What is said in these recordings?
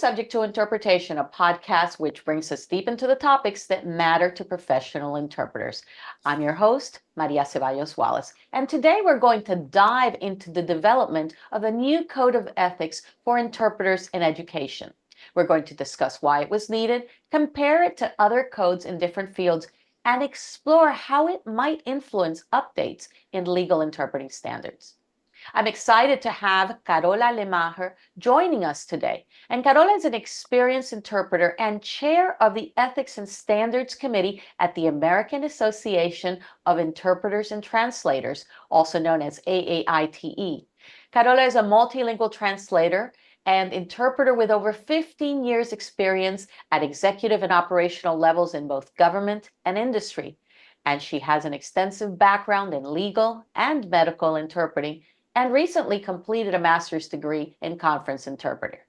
Subject to Interpretation, a podcast which brings us deep into the topics that matter to professional interpreters. I'm your host, Maria Ceballos-Wallace, and today we're going to dive into the development of a new code of ethics for interpreters in education. We're going to discuss why it was needed, compare it to other codes in different fields, and explore how it might influence updates in legal interpreting standards. I'm excited to have Carola Lehmacher joining us today. And Carola is an experienced interpreter and chair of the Ethics and Standards Committee at the American Association of Interpreters and Translators, also known as AAITE. Carola is a multilingual translator and interpreter with over 15 years experience at executive and operational levels in both government and industry. And she has an extensive background in legal and medical interpreting, and recently completed a master's degree in conference interpreter.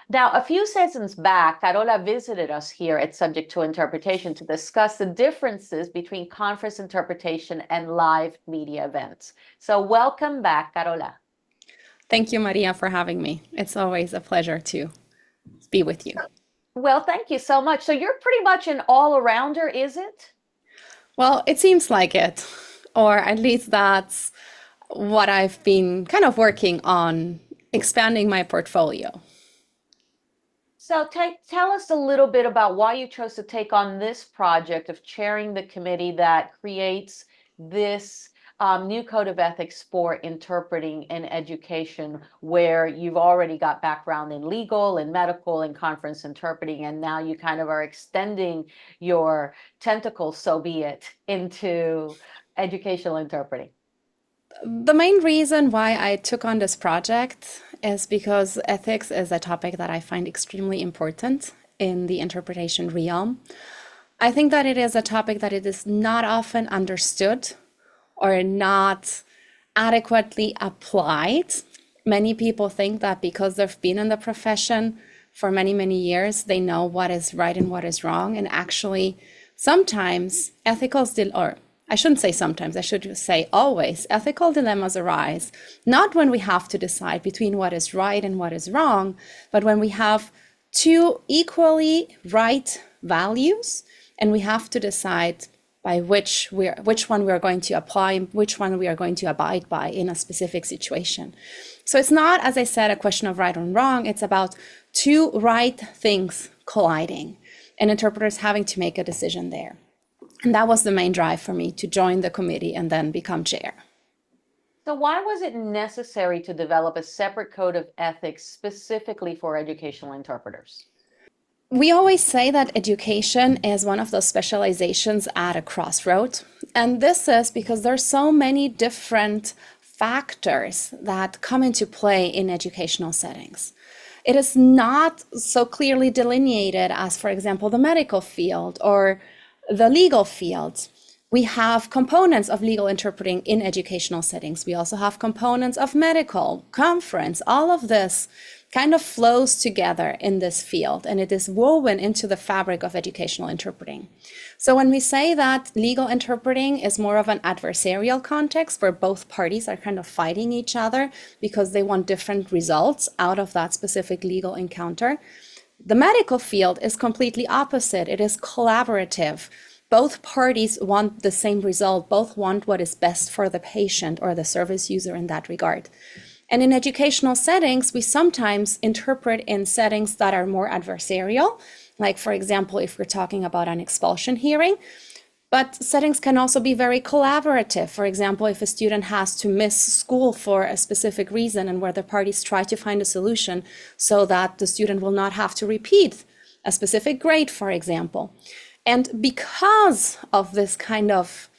Now, a few seasons back, Carola visited us here at Subject to Interpretation to discuss the differences between conference interpretation and live media events. So welcome back, Carola. Thank you, Maria, for having me. It's always a pleasure to be with you. Well, thank you so much. So you're pretty much an all-arounder, is it? Well, it seems like it, or at least that's what I've been kind of working on, expanding my portfolio. So tell us a little bit about why you chose to take on this project of chairing the committee that creates this new code of ethics for interpreting in education, where you've already got background in legal and medical and conference interpreting, and now you kind of are extending your tentacles, so be it, into educational interpreting. The main reason why I took on this project is because ethics is a topic that I find extremely important in the interpretation realm. I think that it is a topic that it is not often understood or not adequately applied. Many people think that because they've been in the profession for many, many years, they know what is right and what is wrong. And actually, sometimes I shouldn't say sometimes, I should say always, ethical dilemmas arise, not when we have to decide between what is right and what is wrong, but when we have two equally right values and we have to decide by which one we are going to apply and which one we are going to abide by in a specific situation. So it's not, as I said, a question of right or wrong, it's about two right things colliding and interpreters having to make a decision there. And that was the main drive for me to join the committee and then become chair. So why was it necessary to develop a separate code of ethics specifically for educational interpreters? We always say that education is one of those specializations at a crossroad. And this is because there's so many different factors that come into play in educational settings. It is not so clearly delineated as, for example, the medical field or the legal field. We have components of legal interpreting in educational settings. We also have components of medical, conference. All of this kind of flows together in this field, and it is woven into the fabric of educational interpreting. So when we say that legal interpreting is more of an adversarial context where both parties are kind of fighting each other because they want different results out of that specific legal encounter, the medical field is completely opposite. It is collaborative. Both parties want the same result. Both want what is best for the patient or the service user in that regard. And in educational settings, we sometimes interpret in settings that are more adversarial, like, for example, if we're talking about an expulsion hearing. But settings can also be very collaborative. For example, if a student has to miss school for a specific reason and where the parties try to find a solution so that the student will not have to repeat a specific grade, for example. And because of this kind of,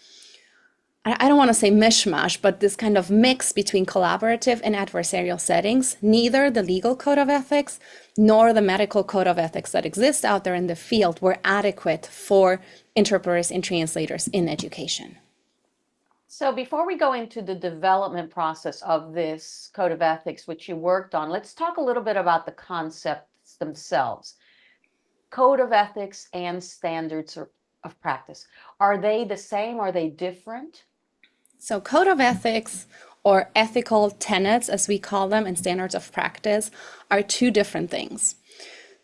I don't want to say mishmash, but this kind of mix between collaborative and adversarial settings, neither the legal code of ethics nor the medical code of ethics that exist out there in the field were adequate for interpreters and translators in education. So before we go into the development process of this code of ethics, which you worked on, let's talk a little bit about the concepts themselves. Code of ethics and standards of practice. Are they the same? Are they different? So code of ethics, or ethical tenets, as we call them, and standards of practice are two different things.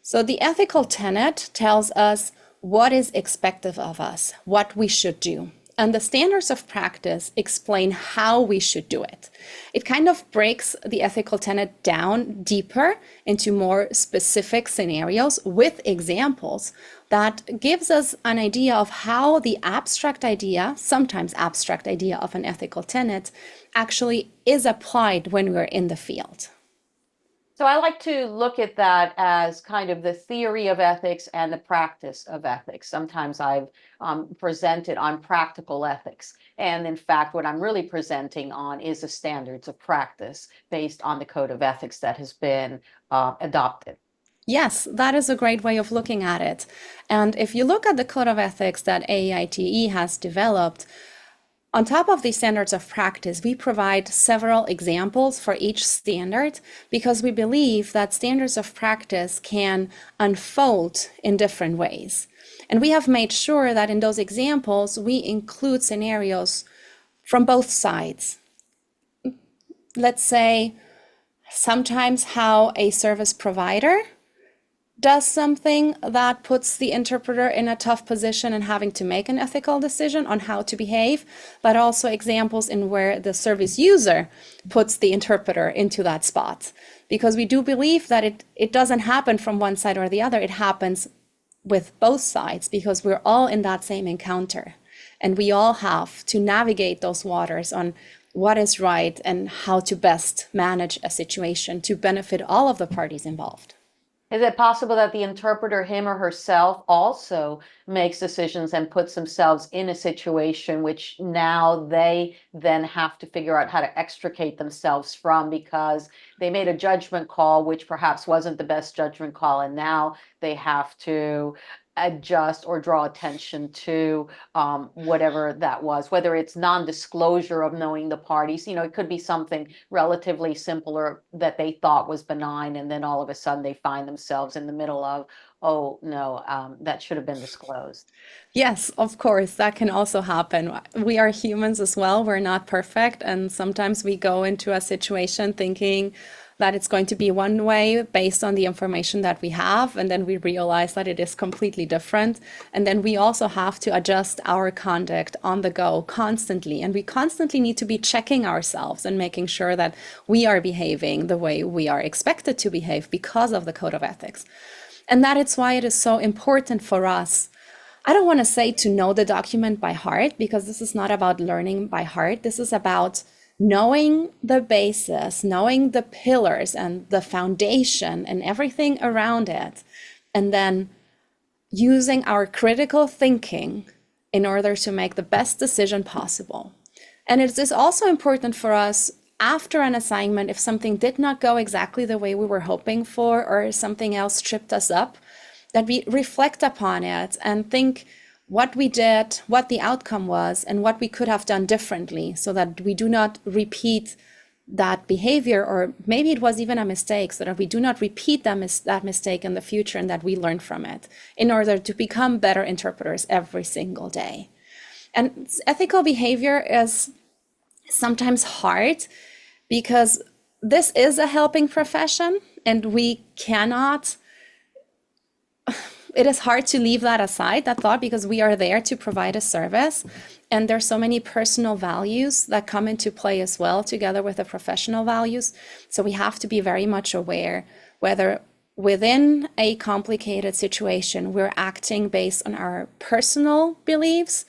So the ethical tenet tells us what is expected of us, what we should do. And the standards of practice explain how we should do it. It kind of breaks the ethical tenet down deeper into more specific scenarios with examples that gives us an idea of how the abstract idea, sometimes abstract idea of an ethical tenet, actually is applied when we're in the field. So I like to look at that as kind of the theory of ethics and the practice of ethics. Sometimes I've presented on practical ethics. And in fact, what I'm really presenting on is the standards of practice based on the code of ethics that has been adopted. Yes, that is a great way of looking at it. And if you look at the code of ethics that AITE has developed, on top of these standards of practice, we provide several examples for each standard because we believe that standards of practice can unfold in different ways. And we have made sure that in those examples, we include scenarios from both sides. Let's say sometimes how a service provider does something that puts the interpreter in a tough position and having to make an ethical decision on how to behave, but also examples in where the service user puts the interpreter into that spot. Because we do believe that it doesn't happen from one side or the other, it happens with both sides because we're all in that same encounter. And we all have to navigate those waters on what is right and how to best manage a situation to benefit all of the parties involved. Is it possible that the interpreter, him or herself, also makes decisions and puts themselves in a situation which now they then have to figure out how to extricate themselves from because they made a judgment call, which perhaps wasn't the best judgment call, and now they have to adjust or draw attention to whatever that was, whether it's non-disclosure of knowing the parties. It could be something relatively simpler that they thought was benign, and then all of a sudden they find themselves in the middle of, oh no, that should have been disclosed. Yes, of course, that can also happen. We are humans as well. We're not perfect. And sometimes we go into a situation thinking that it's going to be one way based on the information that we have. And then we realize that it is completely different. And then we also have to adjust our conduct on the go constantly. And we constantly need to be checking ourselves and making sure that we are behaving the way we are expected to behave because of the code of ethics. And that is why it is so important for us. I don't want to say to know the document by heart, because this is not about learning by heart. This is about knowing the basis, knowing the pillars and the foundation and everything around it, and then using our critical thinking in order to make the best decision possible. And it is also important for us after an assignment, if something did not go exactly the way we were hoping for, or something else tripped us up, that we reflect upon it and think what we did, what the outcome was, and what we could have done differently so that we do not repeat that behavior, or maybe it was even a mistake, so that we do not repeat that mistake in the future and that we learn from it in order to become better interpreters every single day. And ethical behavior is sometimes hard because this is a helping profession and we cannot, it is hard to leave that aside, that thought, because we are there to provide a service. And there's so many personal values that come into play as well, together with the professional values. So we have to be very much aware whether within a complicated situation, we're acting based on our personal beliefs,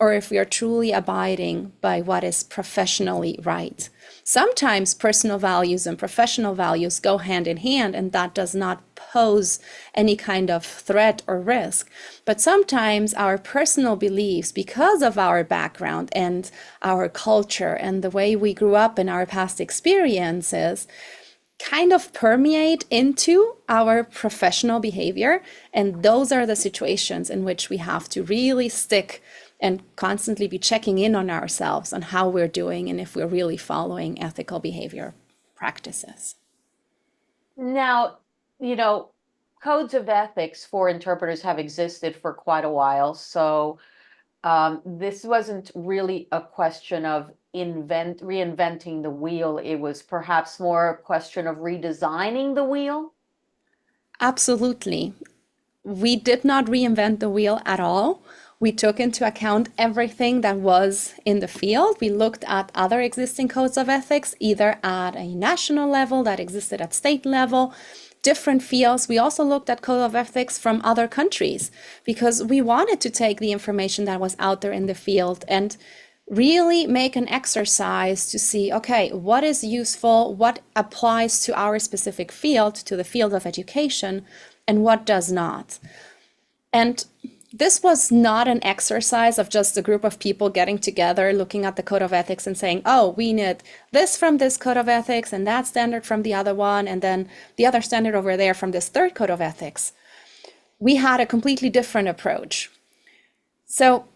or if we are truly abiding by what is professionally right. Sometimes personal values and professional values go hand in hand, and that does not pose any kind of threat or risk. But sometimes our personal beliefs, because of our background and our culture and the way we grew up in our past experiences, kind of permeate into our professional behavior. And those are the situations in which we have to really stick and constantly be checking in on ourselves on how we're doing and if we're really following ethical behavior practices. Now, codes of ethics for interpreters have existed for quite a while. So this wasn't really a question of reinventing the wheel. It was perhaps more a question of redesigning the wheel. Absolutely. We did not reinvent the wheel at all. We took into account everything that was in the field. We looked at other existing codes of ethics, either at a national level that existed at state level, different fields. We also looked at code of ethics from other countries because we wanted to take the information that was out there in the field and really make an exercise to see, okay, what is useful, what applies to our specific field, to the field of education, and what does not. And this was not an exercise of just a group of people getting together, looking at the code of ethics and saying, oh, we need this from this code of ethics and that standard from the other one, and then the other standard over there from this third code of ethics. We had a completely different approach. So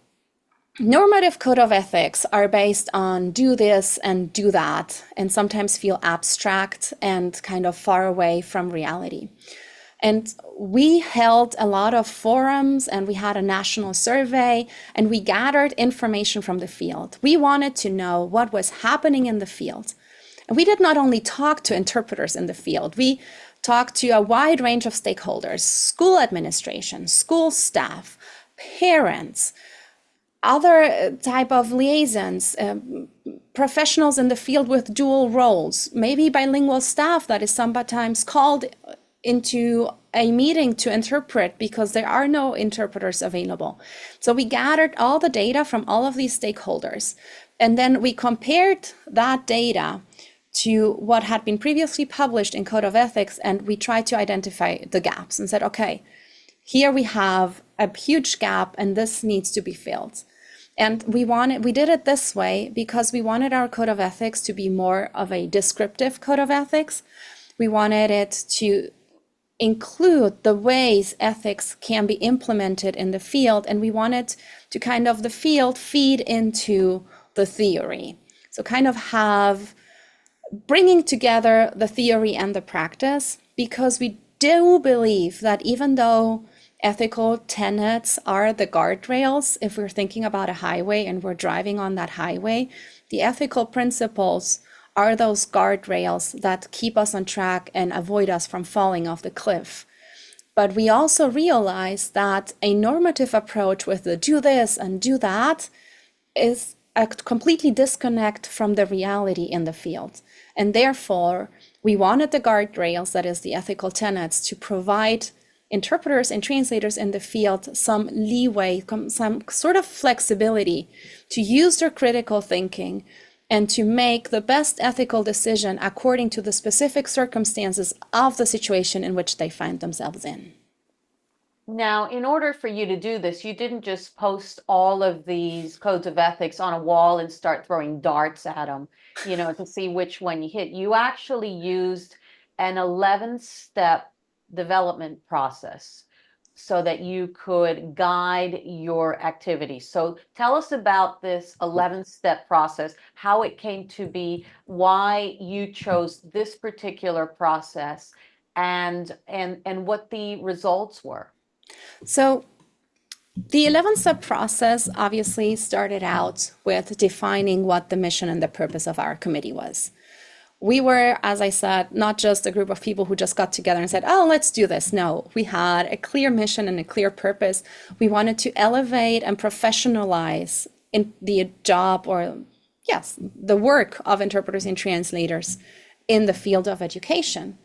normative code of ethics are based on do this and do that, and sometimes feel abstract and kind of far away from reality. And we held a lot of forums and we had a national survey and we gathered information from the field. We wanted to know what was happening in the field. And we did not only talk to interpreters in the field, we talked to a wide range of stakeholders, school administration, school staff, parents, other type of liaisons, professionals in the field with dual roles, maybe bilingual staff that is sometimes called into a meeting to interpret because there are no interpreters available. So we gathered all the data from all of these stakeholders, and then we compared that data to what had been previously published in Code of Ethics, and we tried to identify the gaps and said, okay, here we have a huge gap and this needs to be filled. And we did it this way because we wanted our Code of Ethics to be more of a descriptive Code of Ethics. We wanted it to include the ways ethics can be implemented in the field, and we wanted to kind of the field feed into the theory. So kind of have bringing together the theory and the practice, because we do believe that even though ethical tenets are the guardrails, if we're thinking about a highway and we're driving on that highway, the ethical principles are those guardrails that keep us on track and avoid us from falling off the cliff. But we also realize that a normative approach with the do this and do that is a completely disconnect from the reality in the field. And therefore, we wanted the guardrails, that is the ethical tenets, to provide interpreters and translators in the field some leeway, some sort of flexibility to use their critical thinking and to make the best ethical decision according to the specific circumstances of the situation in which they find themselves in. Now, in order for you to do this, you didn't just post all of these codes of ethics on a wall and start throwing darts at them, to see which one you hit. You actually used an 11-step development process so that you could guide your activities. So tell us about this 11-step process, how it came to be, why you chose this particular process, and what the results were. So the 11-step process obviously started out with defining what the mission and the purpose of our committee was. We were, as I said, not just a group of people who just got together and said, oh, let's do this. No, we had a clear mission and a clear purpose. We wanted to elevate and professionalize in the job, or yes, the work of interpreters and translators in the field of education.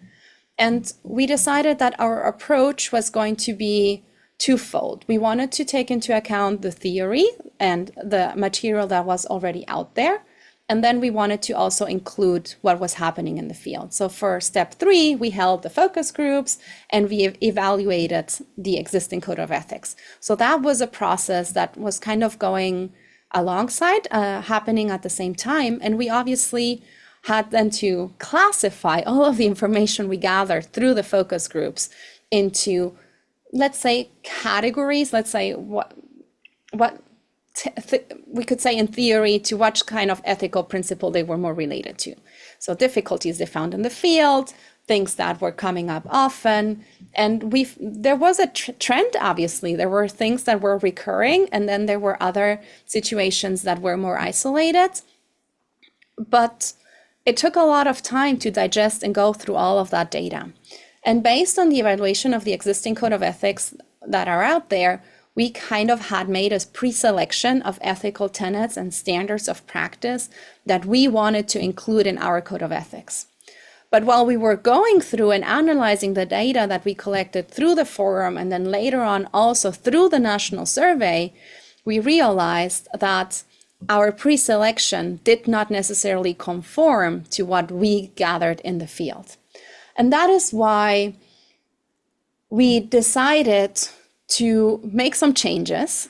And we decided that our approach was going to be twofold. We wanted to take into account the theory and the material that was already out there. And then we wanted to also include what was happening in the field. So for step 3, we held the focus groups and we evaluated the existing code of ethics. So that was a process that was kind of going alongside, happening at the same time. And we obviously had then to classify all of the information we gathered through the focus groups into, let's say, categories. Let's say what we could say in theory to what kind of ethical principle they were more related to. So difficulties they found in the field, things that were coming up often. And there was a trend, obviously. There were things that were recurring, and then there were other situations that were more isolated. But it took a lot of time to digest and go through all of that data. And based on the evaluation of the existing code of ethics that are out there, we kind of had made a pre-selection of ethical tenets and standards of practice that we wanted to include in our code of ethics. But while we were going through and analyzing the data that we collected through the forum and then later on also through the national survey, we realized that our pre-selection did not necessarily conform to what we gathered in the field. And that is why we decided to make some changes.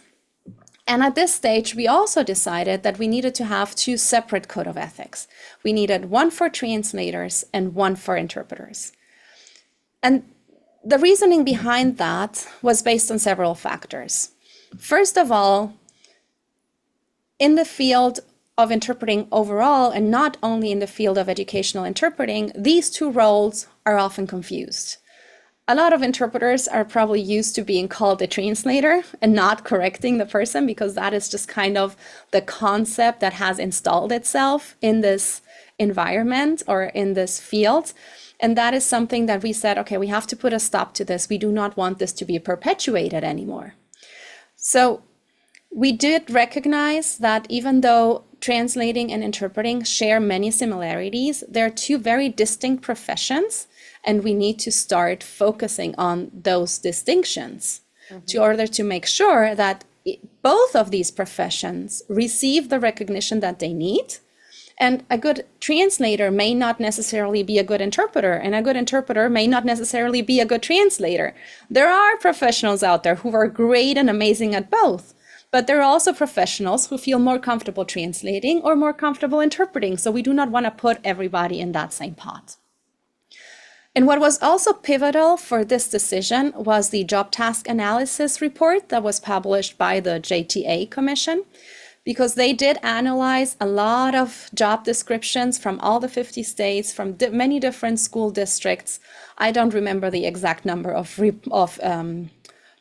And at this stage, we also decided that we needed to have two separate code of ethics. We needed one for translators and one for interpreters. And the reasoning behind that was based on several factors. First of all, in the field of interpreting overall, and not only in the field of educational interpreting, these two roles are often confused. A lot of interpreters are probably used to being called a translator and not correcting the person, because that is just kind of the concept that has installed itself in this environment or in this field. And that is something that we said, okay, we have to put a stop to this. We do not want this to be perpetuated anymore. So we did recognize that even though translating and interpreting share many similarities, they're two very distinct professions, and we need to start focusing on those distinctions in order to make sure that both of these professions receive the recognition that they need. And a good translator may not necessarily be a good interpreter, and a good interpreter may not necessarily be a good translator. There are professionals out there who are great and amazing at both, but there are also professionals who feel more comfortable translating or more comfortable interpreting. So we do not want to put everybody in that same pot. And what was also pivotal for this decision was the job task analysis report that was published by the JTA Commission, because they did analyze a lot of job descriptions from all the 50 states, from many different school districts. I don't remember the exact number of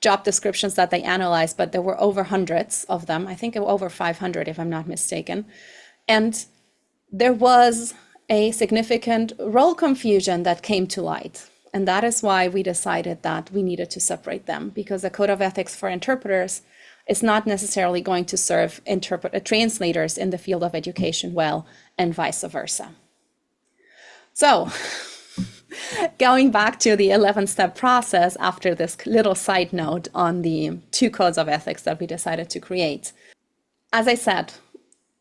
job descriptions that they analyzed, but there were over hundreds of them. I think over 500, if I'm not mistaken. And there was a significant role confusion that came to light. And that is why we decided that we needed to separate them, because the code of ethics for interpreters is not necessarily going to serve translators in the field of education well, and vice versa. So going back to the 11-step process after this little side note on the two codes of ethics that we decided to create. As I said,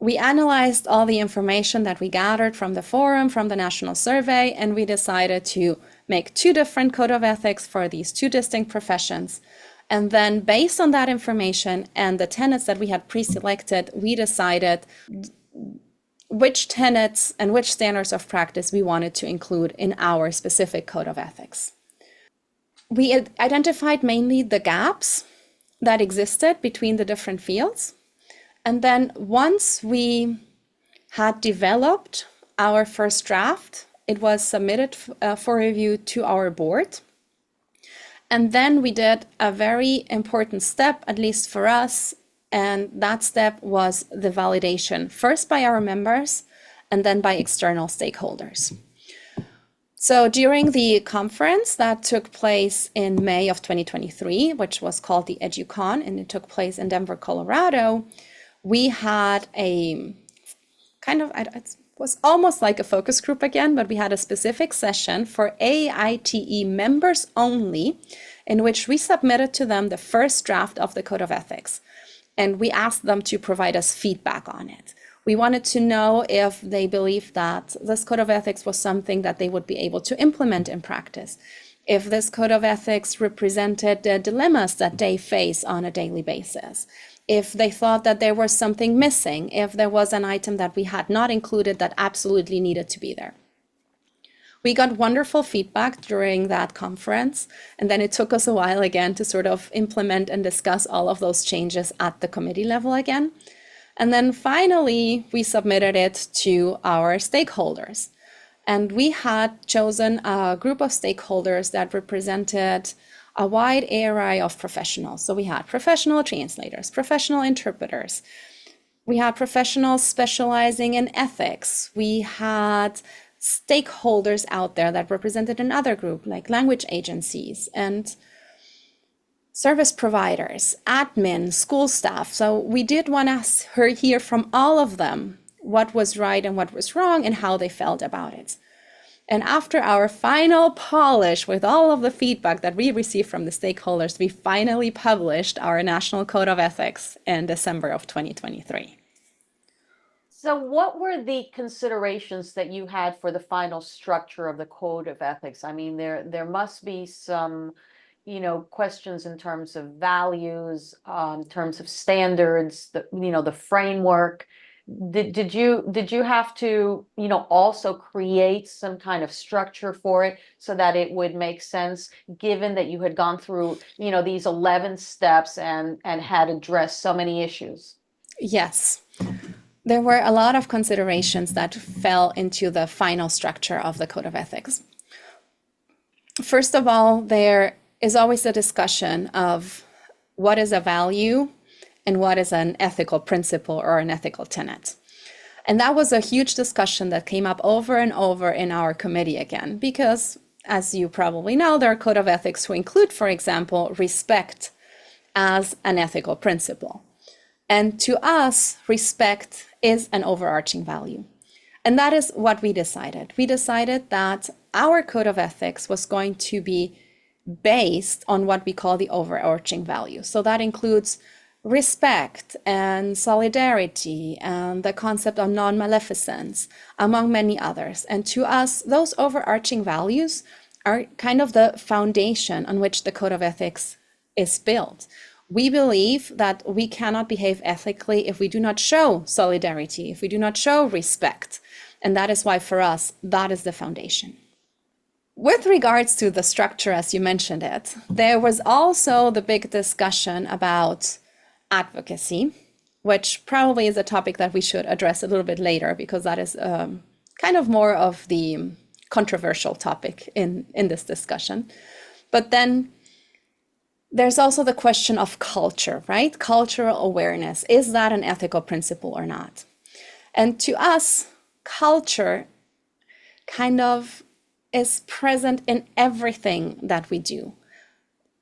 we analyzed all the information that we gathered from the forum, from the national survey, and we decided to make two different code of ethics for these two distinct professions. And then based on that information and the tenets that we had pre-selected, we decided which tenets and which standards of practice we wanted to include in our specific code of ethics. We identified mainly the gaps that existed between the different fields. And then once we had developed our first draft, it was submitted for review to our board. And then we did a very important step, at least for us, and that step was the validation, first by our members and then by external stakeholders. So during the conference that took place in May of 2023, which was called the EduCon, and it took place in Denver, Colorado, we had a kind of, it was almost like a focus group again, but we had a specific session for AITE members only, in which we submitted to them the first draft of the Code of Ethics. And we asked them to provide us feedback on it. We wanted to know if they believed that this Code of Ethics was something that they would be able to implement in practice, if this Code of Ethics represented the dilemmas that they face on a daily basis, if they thought that there was something missing, if there was an item that we had not included that absolutely needed to be there. We got wonderful feedback during that conference, and then it took us a while again to sort of implement and discuss all of those changes at the committee level again. And then finally, we submitted it to our stakeholders. And we had chosen a group of stakeholders that represented a wide array of professionals. So we had professional translators, professional interpreters. We had professionals specializing in ethics. We had stakeholders out there that represented another group, like language agencies and service providers, admin, school staff. So we did want to hear from all of them what was right and what was wrong and how they felt about it. And after our final polish with all of the feedback that we received from the stakeholders, we finally published our National Code of Ethics in December of 2023. So what were the considerations that you had for the final structure of the Code of Ethics? I mean, there must be some, questions in terms of values, in terms of standards, the framework. Did you have to, also create some kind of structure for it so that it would make sense, given that you had gone through, these 11 steps and had addressed so many issues? Yes. There were a lot of considerations that fell into the final structure of the Code of Ethics. First of all, there is always a discussion of what is a value and what is an ethical principle or an ethical tenet. And that was a huge discussion that came up over and over in our committee again, because as you probably know, there are Code of Ethics who include, for example, respect as an ethical principle. And to us, respect is an overarching value. And that is what we decided. We decided that our Code of Ethics was going to be based on what we call the overarching value. So that includes respect and solidarity and the concept of non-maleficence, among many others. And to us, those overarching values are kind of the foundation on which the Code of Ethics is built. We believe that we cannot behave ethically if we do not show solidarity, if we do not show respect. And that is why, for us, that is the foundation. With regards to the structure, as you mentioned it, there was also the big discussion about advocacy, which probably is a topic that we should address a little bit later, because that is kind of more of the controversial topic in this discussion. But then there's also the question of culture, right? Cultural awareness. Is that an ethical principle or not? And to us, culture kind of is present in everything that we do.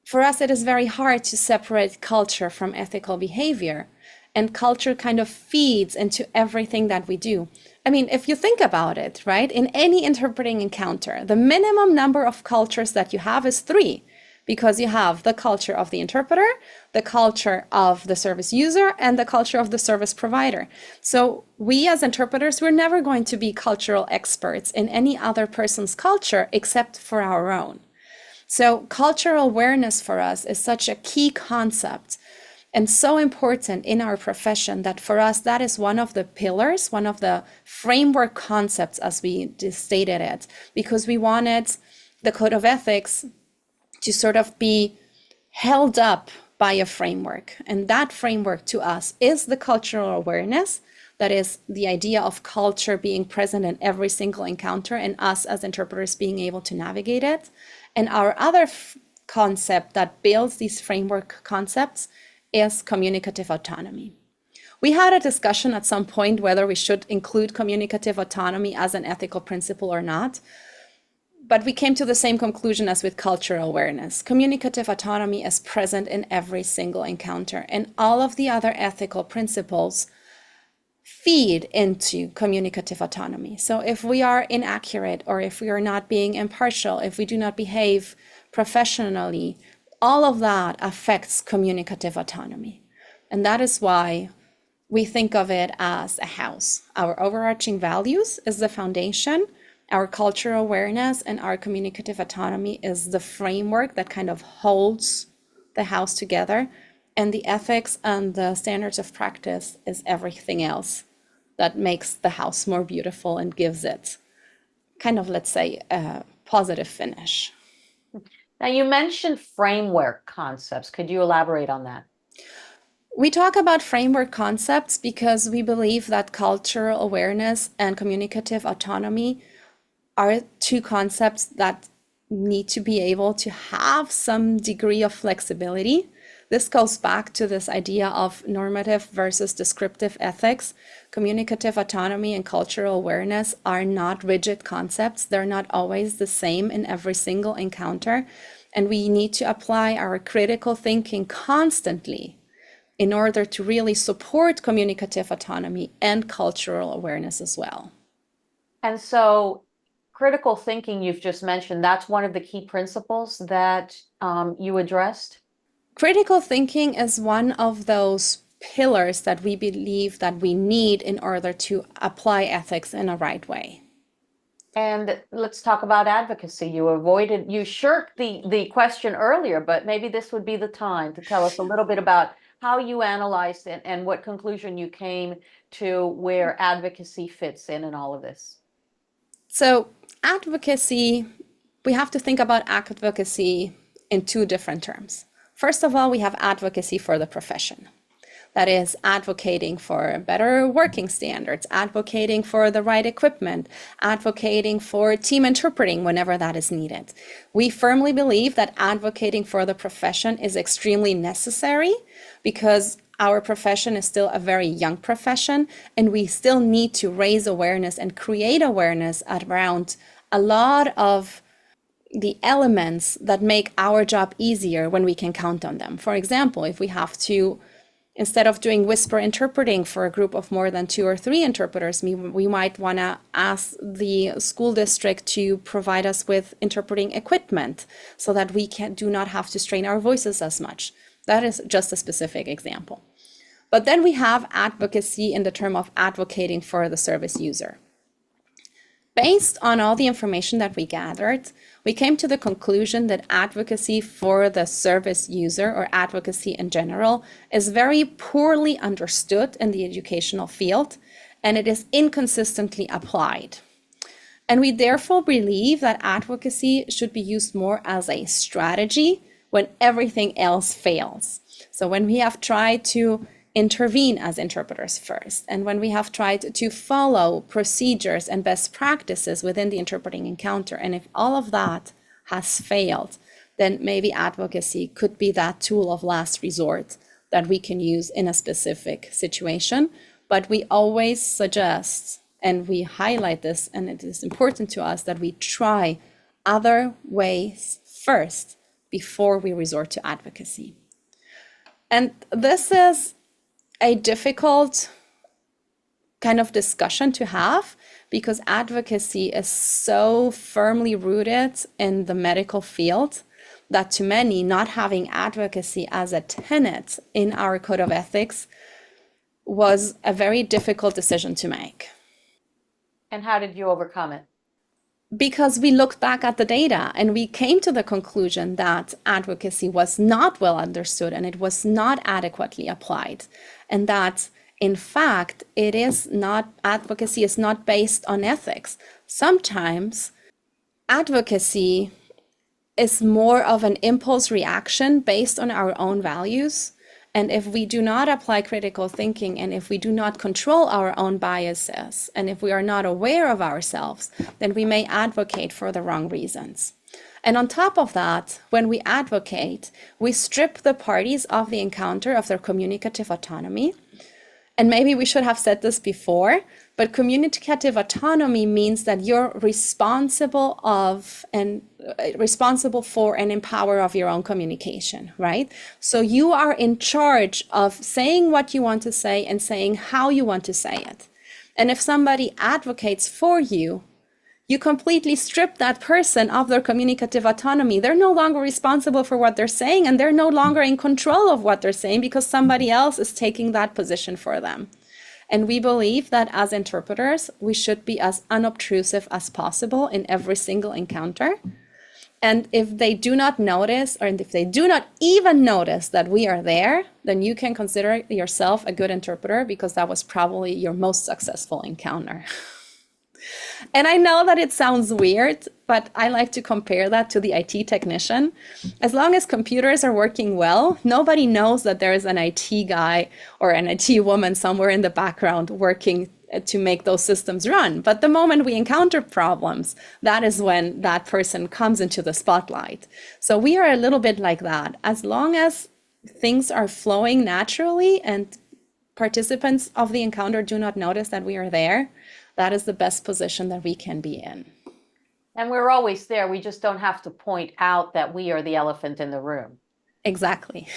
For us, it is very hard to separate culture from ethical behavior, and culture kind of feeds into everything that we do. I mean, if you think about it, right, in any interpreting encounter, the minimum number of cultures that you have is 3. Because you have the culture of the interpreter, the culture of the service user, and the culture of the service provider. So we as interpreters, we're never going to be cultural experts in any other person's culture except for our own. So cultural awareness for us is such a key concept and so important in our profession that for us, that is one of the pillars, one of the framework concepts as we stated it, because we wanted the Code of Ethics to sort of be held up by a framework. And that framework to us is the cultural awareness. That is the idea of culture being present in every single encounter and us as interpreters being able to navigate it. And our other concept that builds these framework concepts is communicative autonomy. We had a discussion at some point whether we should include communicative autonomy as an ethical principle or not. But we came to the same conclusion as with cultural awareness. Communicative autonomy is present in every single encounter, and all of the other ethical principles feed into communicative autonomy. So if we are inaccurate, or if we are not being impartial, if we do not behave professionally, all of that affects communicative autonomy. And that is why we think of it as a house. Our overarching values is the foundation. Our cultural awareness and our communicative autonomy is the framework that kind of holds the house together. And the ethics and the standards of practice is everything else that makes the house more beautiful and gives it kind of, let's say, a positive finish. Now, you mentioned framework concepts. Could you elaborate on that? We talk about framework concepts because we believe that cultural awareness and communicative autonomy are 2 concepts that need to be able to have some degree of flexibility. This goes back to this idea of normative versus descriptive ethics. Communicative autonomy and cultural awareness are not rigid concepts. They're not always the same in every single encounter. And we need to apply our critical thinking constantly in order to really support communicative autonomy and cultural awareness as well. And so critical thinking, you've just mentioned, that's one of the key principles that you addressed? Critical thinking is one of those pillars that we believe that we need in order to apply ethics in a right way. And let's talk about advocacy. You shirked the question earlier, but maybe this would be the time to tell us a little bit about how you analyzed it and what conclusion you came to where advocacy fits in all of this. So advocacy, we have to think about advocacy in two different terms. First of all, we have advocacy for the profession. That is advocating for better working standards, advocating for the right equipment, advocating for team interpreting whenever that is needed. We firmly believe that advocating for the profession is extremely necessary because our profession is still a very young profession, and we still need to raise awareness and create awareness around a lot of the elements that make our job easier when we can count on them. For example, if we have to, instead of doing whisper interpreting for a group of more than 2 or 3 interpreters, we might want to ask the school district to provide us with interpreting equipment so that we do not have to strain our voices as much. That is just a specific example. But then we have advocacy in the term of advocating for the service user. Based on all the information that we gathered, we came to the conclusion that advocacy for the service user, or advocacy in general, is very poorly understood in the educational field, and it is inconsistently applied. And we therefore believe that advocacy should be used more as a strategy when everything else fails. So when we have tried to intervene as interpreters first, and when we have tried to follow procedures and best practices within the interpreting encounter, and if all of that has failed, then maybe advocacy could be that tool of last resort that we can use in a specific situation. But we always suggest, and we highlight this, and it is important to us, that we try other ways first before we resort to advocacy. And this is a difficult kind of discussion to have because advocacy is so firmly rooted in the medical field that to many, not having advocacy as a tenet in our code of ethics was a very difficult decision to make. And how did you overcome it? Because we looked back at the data and we came to the conclusion that advocacy was not well understood and it was not adequately applied. And that, in fact, advocacy is not based on ethics. Sometimes advocacy is more of an impulse reaction based on our own values. And if we do not apply critical thinking, and if we do not control our own biases, and if we are not aware of ourselves, then we may advocate for the wrong reasons. And on top of that, when we advocate, we strip the parties of the encounter of their communicative autonomy. And maybe we should have said this before, but communicative autonomy means that you're responsible for and in power of your own communication, right? So you are in charge of saying what you want to say and saying how you want to say it. And if somebody advocates for you, you completely strip that person of their communicative autonomy. They're no longer responsible for what they're saying, and they're no longer in control of what they're saying because somebody else is taking that position for them. And we believe that as interpreters, we should be as unobtrusive as possible in every single encounter. And if they do not notice, or if they do not even notice that we are there, then you can consider yourself a good interpreter because that was probably your most successful encounter. And I know that it sounds weird, but I like to compare that to the IT technician. As long as computers are working well, nobody knows that there is an IT guy or an IT woman somewhere in the background working to make those systems run. But the moment we encounter problems, that is when that person comes into the spotlight. So we are a little bit like that. As long as things are flowing naturally and participants of the encounter do not notice that we are there, that is the best position that we can be in. And we're always there. We just don't have to point out that we are the elephant in the room. Exactly.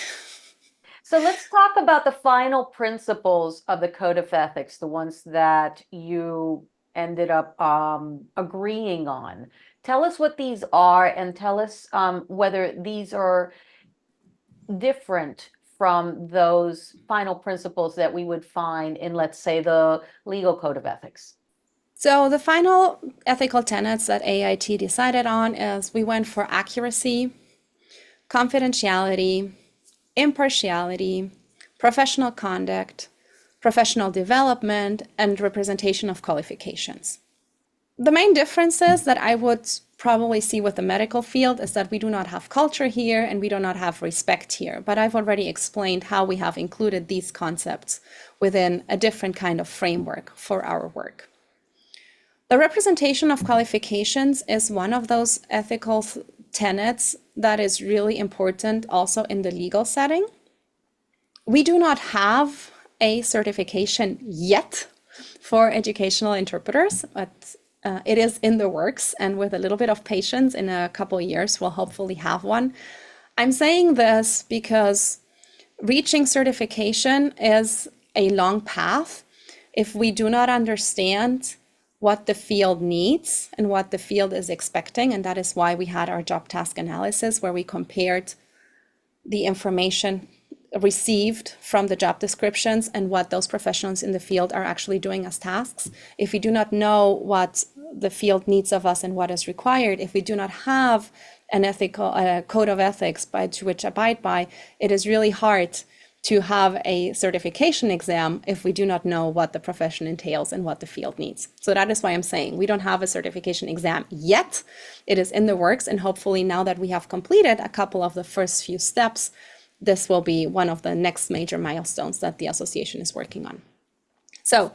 So let's talk about the final principles of the Code of Ethics, the ones that you ended up agreeing on. Tell us what these are and tell us whether these are different from those final principles that we would find in, let's say, the legal Code of Ethics. So the final ethical tenets that AIT decided on is we went for accuracy, confidentiality, impartiality, professional conduct, professional development, and representation of qualifications. The main differences that I would probably see with the medical field is that we do not have culture here and we do not have respect here. But I've already explained how we have included these concepts within a different kind of framework for our work. The representation of qualifications is one of those ethical tenets that is really important also in the legal setting. We do not have a certification yet for educational interpreters, but it is in the works, and with a little bit of patience, in a couple of years, we'll hopefully have one. I'm saying this because reaching certification is a long path if we do not understand what the field needs and what the field is expecting. And that is why we had our job task analysis, where we compared the information received from the job descriptions and what those professionals in the field are actually doing as tasks. If we do not know what the field needs of us and what is required, if we do not have an ethical code of ethics by to which abide by, it is really hard to have a certification exam if we do not know what the profession entails and what the field needs. So that is why I'm saying we don't have a certification exam yet. It is in the works, and hopefully now that we have completed a couple of the first few steps, this will be one of the next major milestones that the association is working on. So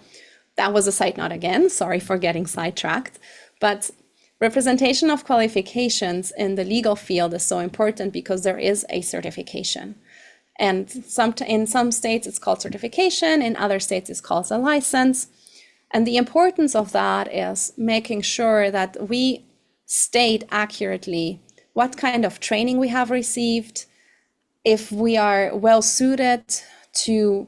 that was a side note again, sorry for getting sidetracked, but representation of qualifications in the legal field is so important because there is a certification. And in some states it's called certification, in other states it's called a license. And the importance of that is making sure that we state accurately what kind of training we have received, if we are well suited to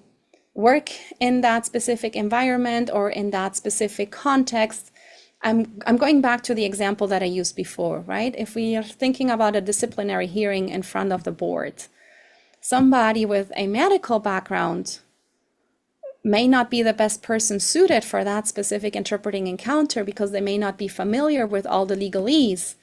work in that specific environment or in that specific context. I'm going back to the example that I used before, right? If we are thinking about a disciplinary hearing in front of the board, somebody with a medical background may not be the best person suited for that specific interpreting encounter because they may not be familiar with all the legalese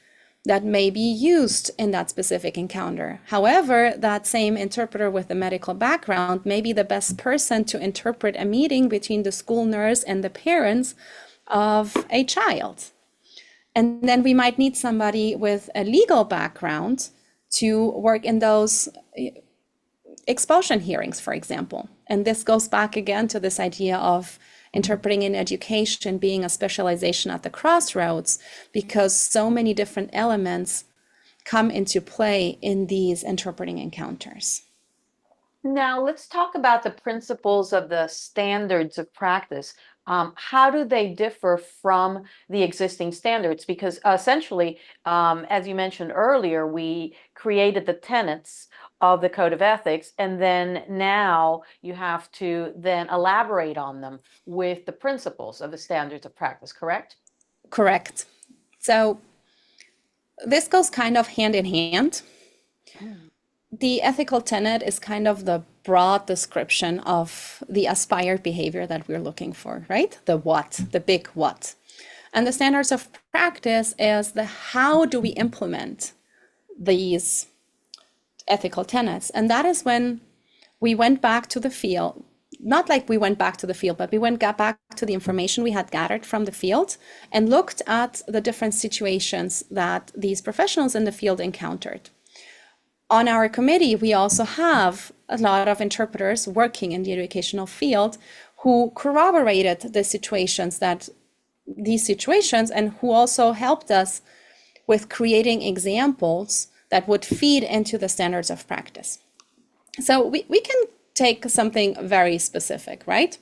that may be used in that specific encounter. However, that same interpreter with the medical background may be the best person to interpret a meeting between the school nurse and the parents of a child. And then we might need somebody with a legal background to work in those expulsion hearings, for example. And this goes back again to this idea of interpreting in education being a specialization at the crossroads, because so many different elements come into play in these interpreting encounters. Now, let's talk about the principles of the standards of practice. How do they differ from the existing standards? Because essentially, as you mentioned earlier, we created the tenets of the Code of Ethics, and then now you have to then elaborate on them with the principles of the standards of practice, correct? Correct. So this goes kind of hand in hand. The ethical tenet is kind of the broad description of the aspired behavior that we're looking for, right? The what, the big what. And the standards of practice is the how do we implement these ethical tenets. And that is when we went back to the field, not like we went back to the field, but we got back to the information we had gathered from the field and looked at the different situations that these professionals in the field encountered. On our committee, we also have a lot of interpreters working in the educational field who corroborated these situations and who also helped us with creating examples that would feed into the standards of practice. So we can take something very specific, right?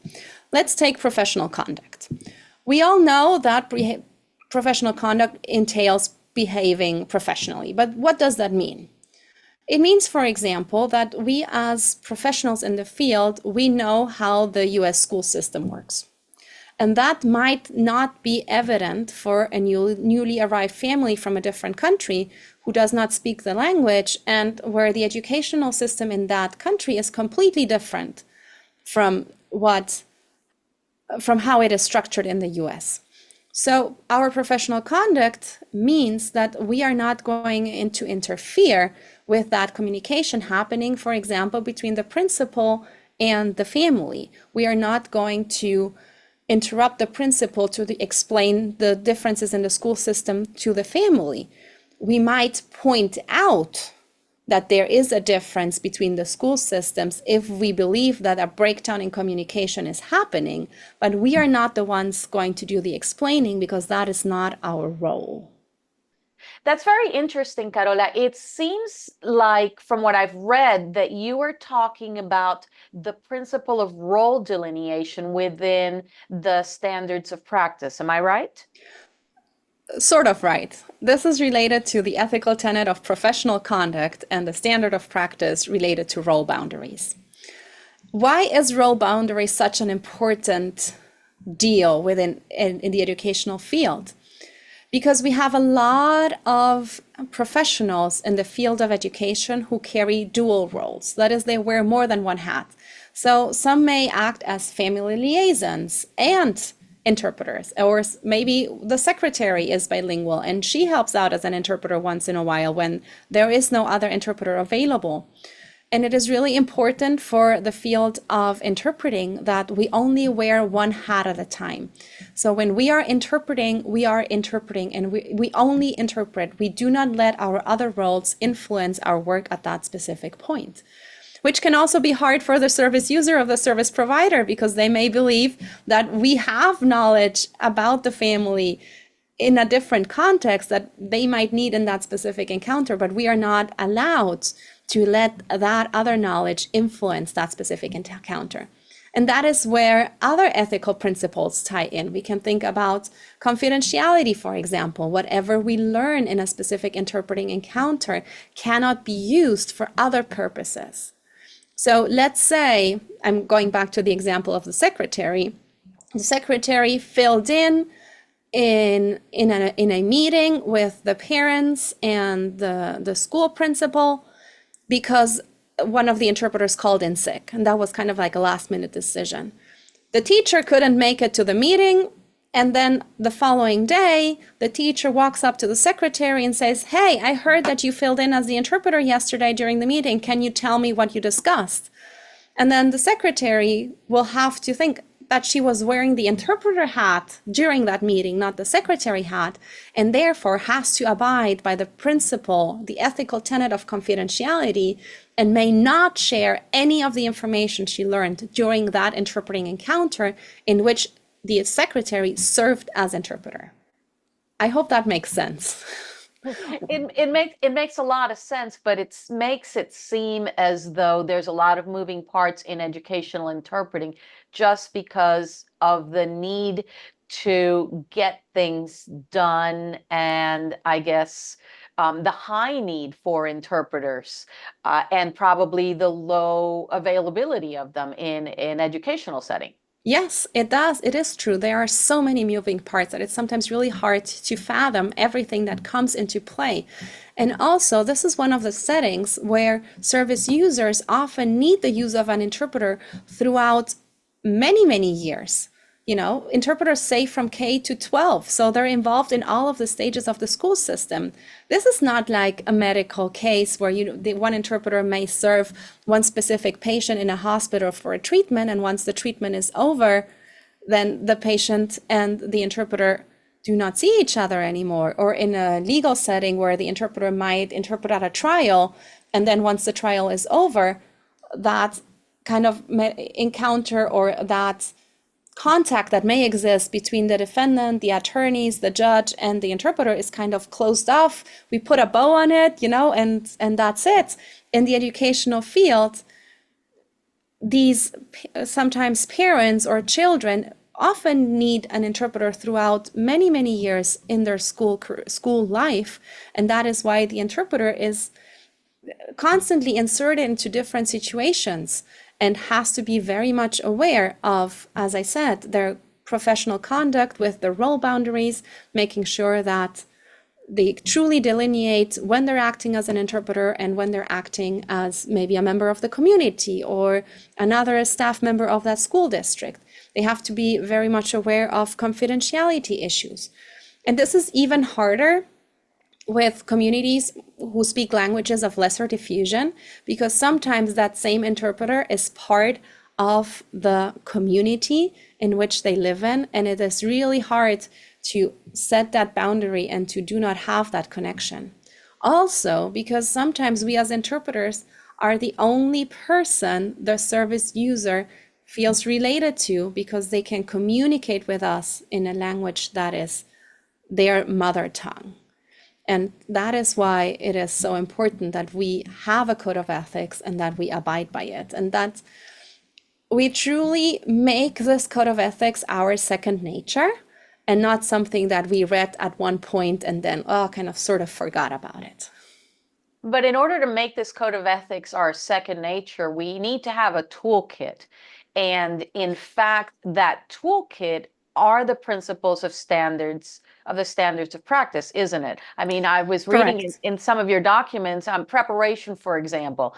Let's take professional conduct. We all know that professional conduct entails behaving professionally, but what does that mean? It means, for example, that we as professionals in the field, we know how the US school system works. And that might not be evident for a newly arrived family from a different country who does not speak the language and where the educational system in that country is completely different from how it is structured in the US. So our professional conduct means that we are not going to interfere with that communication happening, for example, between the principal and the family. We are not going to interrupt the principal to explain the differences in the school system to the family. We might point out that there is a difference between the school systems if we believe that a breakdown in communication is happening, but we are not the ones going to do the explaining because that is not our role. That's very interesting, Carola. It seems like, from what I've read, that you are talking about the principle of role delineation within the standards of practice. Am I right? Sort of right. This is related to the ethical tenet of professional conduct and the standard of practice related to role boundaries. Why is role boundary such an important deal in the educational field? Because we have a lot of professionals in the field of education who carry dual roles. That is, they wear more than one hat. So some may act as family liaisons and interpreters, or maybe the secretary is bilingual and she helps out as an interpreter once in a while when there is no other interpreter available. And it is really important for the field of interpreting that we only wear one hat at a time. So when we are interpreting and we only interpret. We do not let our other roles influence our work at that specific point, which can also be hard for the service user of the service provider because they may believe that we have knowledge about the family in a different context that they might need in that specific encounter, but we are not allowed to let that other knowledge influence that specific encounter. And that is where other ethical principles tie in. We can think about confidentiality, for example. Whatever we learn in a specific interpreting encounter cannot be used for other purposes. So let's say, I'm going back to the example of the secretary. The secretary filled in a meeting with the parents and the school principal because one of the interpreters called in sick, and that was kind of like a last minute decision. The teacher couldn't make it to the meeting, and then the following day, the teacher walks up to the secretary and says, "Hey, I heard that you filled in as the interpreter yesterday during the meeting. Can you tell me what you discussed?" And then the secretary will have to think that she was wearing the interpreter hat during that meeting, not the secretary hat, and therefore has to abide by the principle, the ethical tenet of confidentiality, and may not share any of the information she learned during that interpreting encounter in which the secretary served as interpreter. I hope that makes sense. It makes a lot of sense, but it makes it seem as though there's a lot of moving parts in educational interpreting just because of the need to get things done, and I guess the high need for interpreters and probably the low availability of them in an educational setting. Yes, it does. It is true. There are so many moving parts that it's sometimes really hard to fathom everything that comes into play. And also, this is one of the settings where service users often need the use of an interpreter throughout many, many years. You know, interpreters say from K to 12, so they're involved in all of the stages of the school system. This is not like a medical case where the one interpreter may serve one specific patient in a hospital for a treatment, and once the treatment is over, then the patient and the interpreter do not see each other anymore. Or in a legal setting where the interpreter might interpret at a trial, and then once the trial is over, that kind of encounter or that contact that may exist between the defendant, the attorneys, the judge, and the interpreter is kind of closed off. We put a bow on it, and that's it. In the educational field, these sometimes parents or children often need an interpreter throughout many, many years in their school life. And that is why the interpreter is constantly inserted into different situations and has to be very much aware of, as I said, their professional conduct with the role boundaries, making sure that they truly delineate when they're acting as an interpreter and when they're acting as maybe a member of the community or another staff member of that school district. They have to be very much aware of confidentiality issues. And this is even harder with communities who speak languages of lesser diffusion, because sometimes that same interpreter is part of the community in which they live in, and it is really hard to set that boundary and to do not have that connection. Also, because sometimes we as interpreters are the only person the service user feels related to, because they can communicate with us in a language that is their mother tongue. And that is why it is so important that we have a code of ethics and that we abide by it. And that we truly make this code of ethics our second nature and not something that we read at one point and then, kind of sort of forgot about it. But in order to make this code of ethics our second nature, we need to have a toolkit. And in fact, that toolkit are the principles of the standards of practice, isn't it? I mean, I was reading in some of your documents on preparation, for example.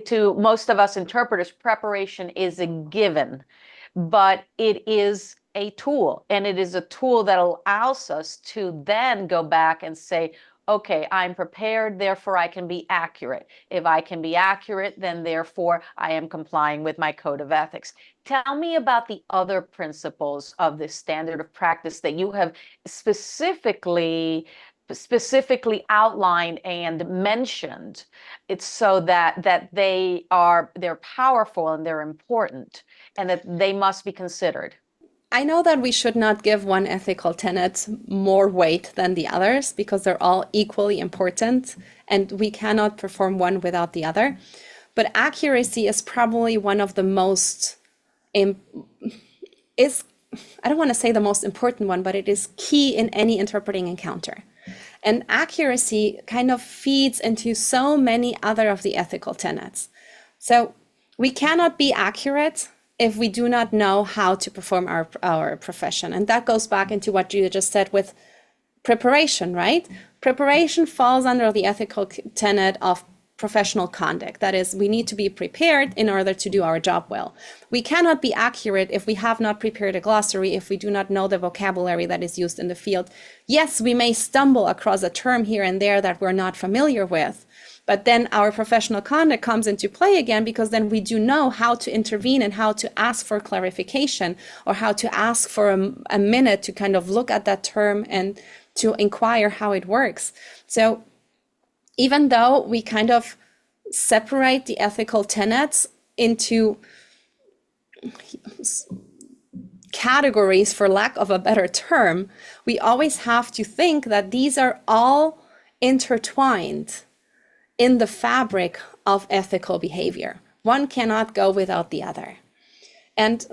To most of us interpreters, preparation is a given, but it is a tool, and it is a tool that allows us to then go back and say, okay, I'm prepared, therefore I can be accurate. If I can be accurate, then therefore I am complying with my code of ethics. Tell me about the other principles of this standard of practice that you have specifically outlined and mentioned. It's so that they're powerful and they're important and that they must be considered. I know that we should not give one ethical tenet more weight than the others, because they're all equally important and we cannot perform one without the other. But accuracy is probably one of the most, I don't want to say the most important one, but it is key in any interpreting encounter. And accuracy kind of feeds into so many other of the ethical tenets. So we cannot be accurate if we do not know how to perform our profession. And that goes back into what you just said with preparation, right? Preparation falls under the ethical tenet of professional conduct. That is, we need to be prepared in order to do our job well. We cannot be accurate if we have not prepared a glossary, if we do not know the vocabulary that is used in the field. Yes, we may stumble across a term here and there that we're not familiar with, but then our professional conduct comes into play again, because then we do know how to intervene and how to ask for clarification, or how to ask for a minute to kind of look at that term and to inquire how it works. So even though we kind of separate the ethical tenets into categories, for lack of a better term, we always have to think that these are all intertwined in the fabric of ethical behavior. One cannot go without the other. And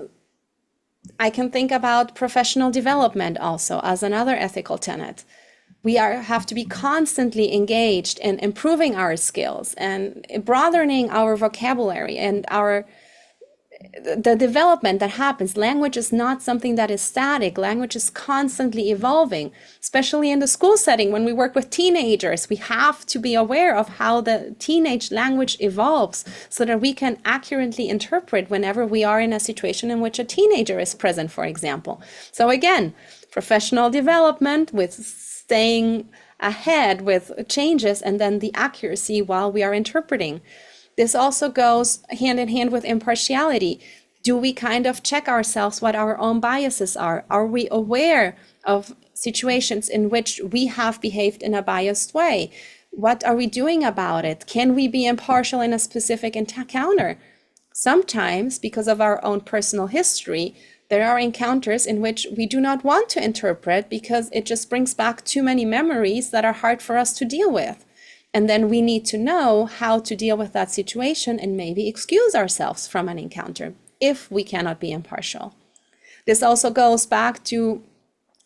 I can think about professional development also as another ethical tenet. We have to be constantly engaged in improving our skills and broadening our vocabulary and the development that happens. Language is not something that is static. Language is constantly evolving, especially in the school setting. When we work with teenagers, we have to be aware of how the teenage language evolves so that we can accurately interpret whenever we are in a situation in which a teenager is present, for example. So again, professional development with staying ahead with changes, and then the accuracy while we are interpreting. This also goes hand in hand with impartiality. Do we kind of check ourselves what our own biases are? Are we aware of situations in which we have behaved in a biased way? What are we doing about it? Can we be impartial in a specific encounter? Sometimes, because of our own personal history, there are encounters in which we do not want to interpret because it just brings back too many memories that are hard for us to deal with. And then we need to know how to deal with that situation and maybe excuse ourselves from an encounter if we cannot be impartial. This also goes back to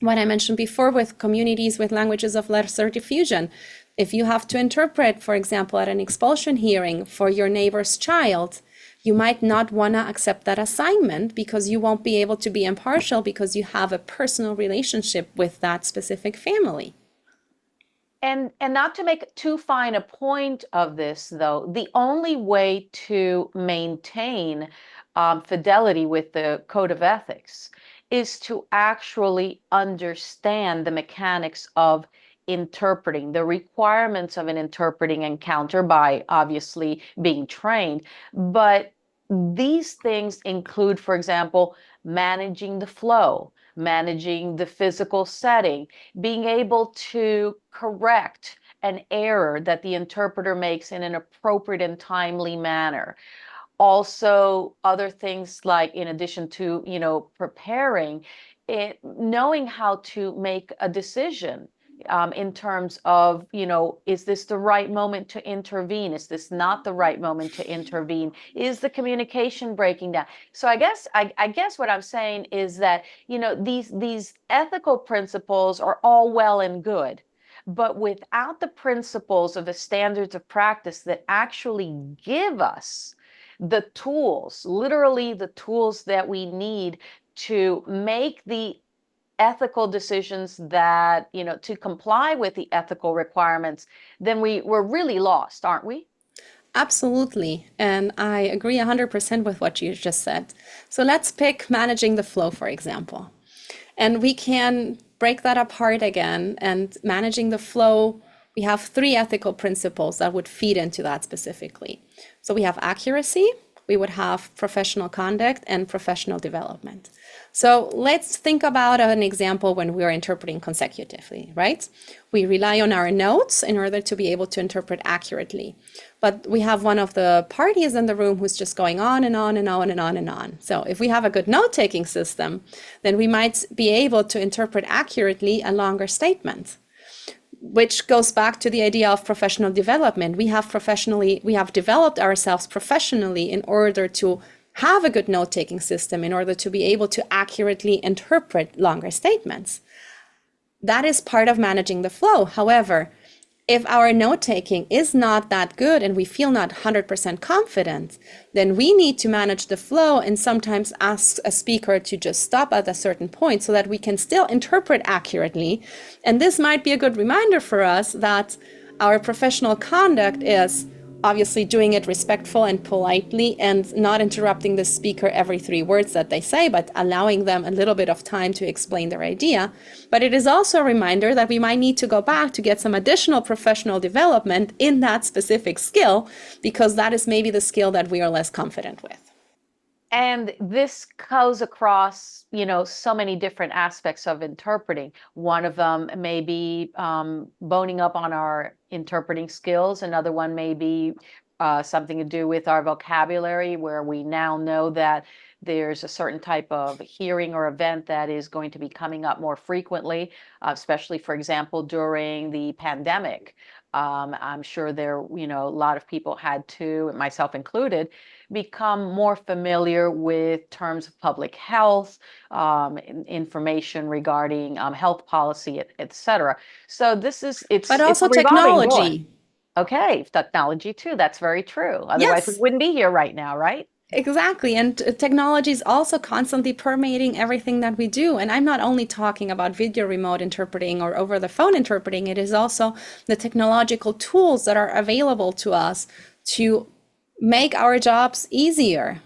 what I mentioned before with communities with languages of lesser diffusion. If you have to interpret, for example, at an expulsion hearing for your neighbor's child, you might not want to accept that assignment because you won't be able to be impartial because you have a personal relationship with that specific family. And not to make too fine a point of this, though, the only way to maintain fidelity with the code of ethics is to actually understand the mechanics of interpreting, the requirements of an interpreting encounter by obviously being trained. But these things include, for example, managing the flow, managing the physical setting, being able to correct an error that the interpreter makes in an appropriate and timely manner. Also, other things like, in addition to, preparing it, knowing how to make a decision in terms of, is this the right moment to intervene? Is this not the right moment to intervene? Is the communication breaking down? So I guess what I'm saying is that, these ethical principles are all well and good, but without the principles of the standards of practice that actually give us the tools, literally the tools that we need to make the ethical decisions that, to comply with the ethical requirements, then we're really lost, aren't we? Absolutely. And I agree 100% with what you just said. So let's pick managing the flow, for example. And we can break that apart again. And managing the flow, we have three ethical principles that would feed into that specifically. So we have accuracy, we would have professional conduct, and professional development. So let's think about an example when we're interpreting consecutively, right? We rely on our notes in order to be able to interpret accurately. But we have one of the parties in the room who's just going on and on and on and on and on. So if we have a good note-taking system, then we might be able to interpret accurately a longer statement, which goes back to the idea of professional development. We have developed ourselves professionally in order to have a good note-taking system, in order to be able to accurately interpret longer statements. That is part of managing the flow. However, if our note-taking is not that good and we feel not 100% confident, then we need to manage the flow and sometimes ask a speaker to just stop at a certain point so that we can still interpret accurately. And this might be a good reminder for us that our professional conduct is obviously doing it respectful and politely and not interrupting the speaker every 3 words that they say, but allowing them a little bit of time to explain their idea. But it is also a reminder that we might need to go back to get some additional professional development in that specific skill, because that is maybe the skill that we are less confident with. And this goes across, so many different aspects of interpreting. One of them may be boning up on our interpreting skills. Another one may be something to do with our vocabulary, where we now know that there's a certain type of hearing or event that is going to be coming up more frequently, especially, for example, during the pandemic. I'm sure there, a lot of people had to, myself included, become more familiar with terms of public health, information regarding health policy, et cetera. So it's But a also revolving door. technology. Okay, technology too. That's very true. Otherwise, we Yes. wouldn't be here right now, right? Exactly. And technology is also constantly permeating everything that we do. And I'm not only talking about video remote interpreting or over the phone interpreting, it is also the technological tools that are available to us to make our jobs easier.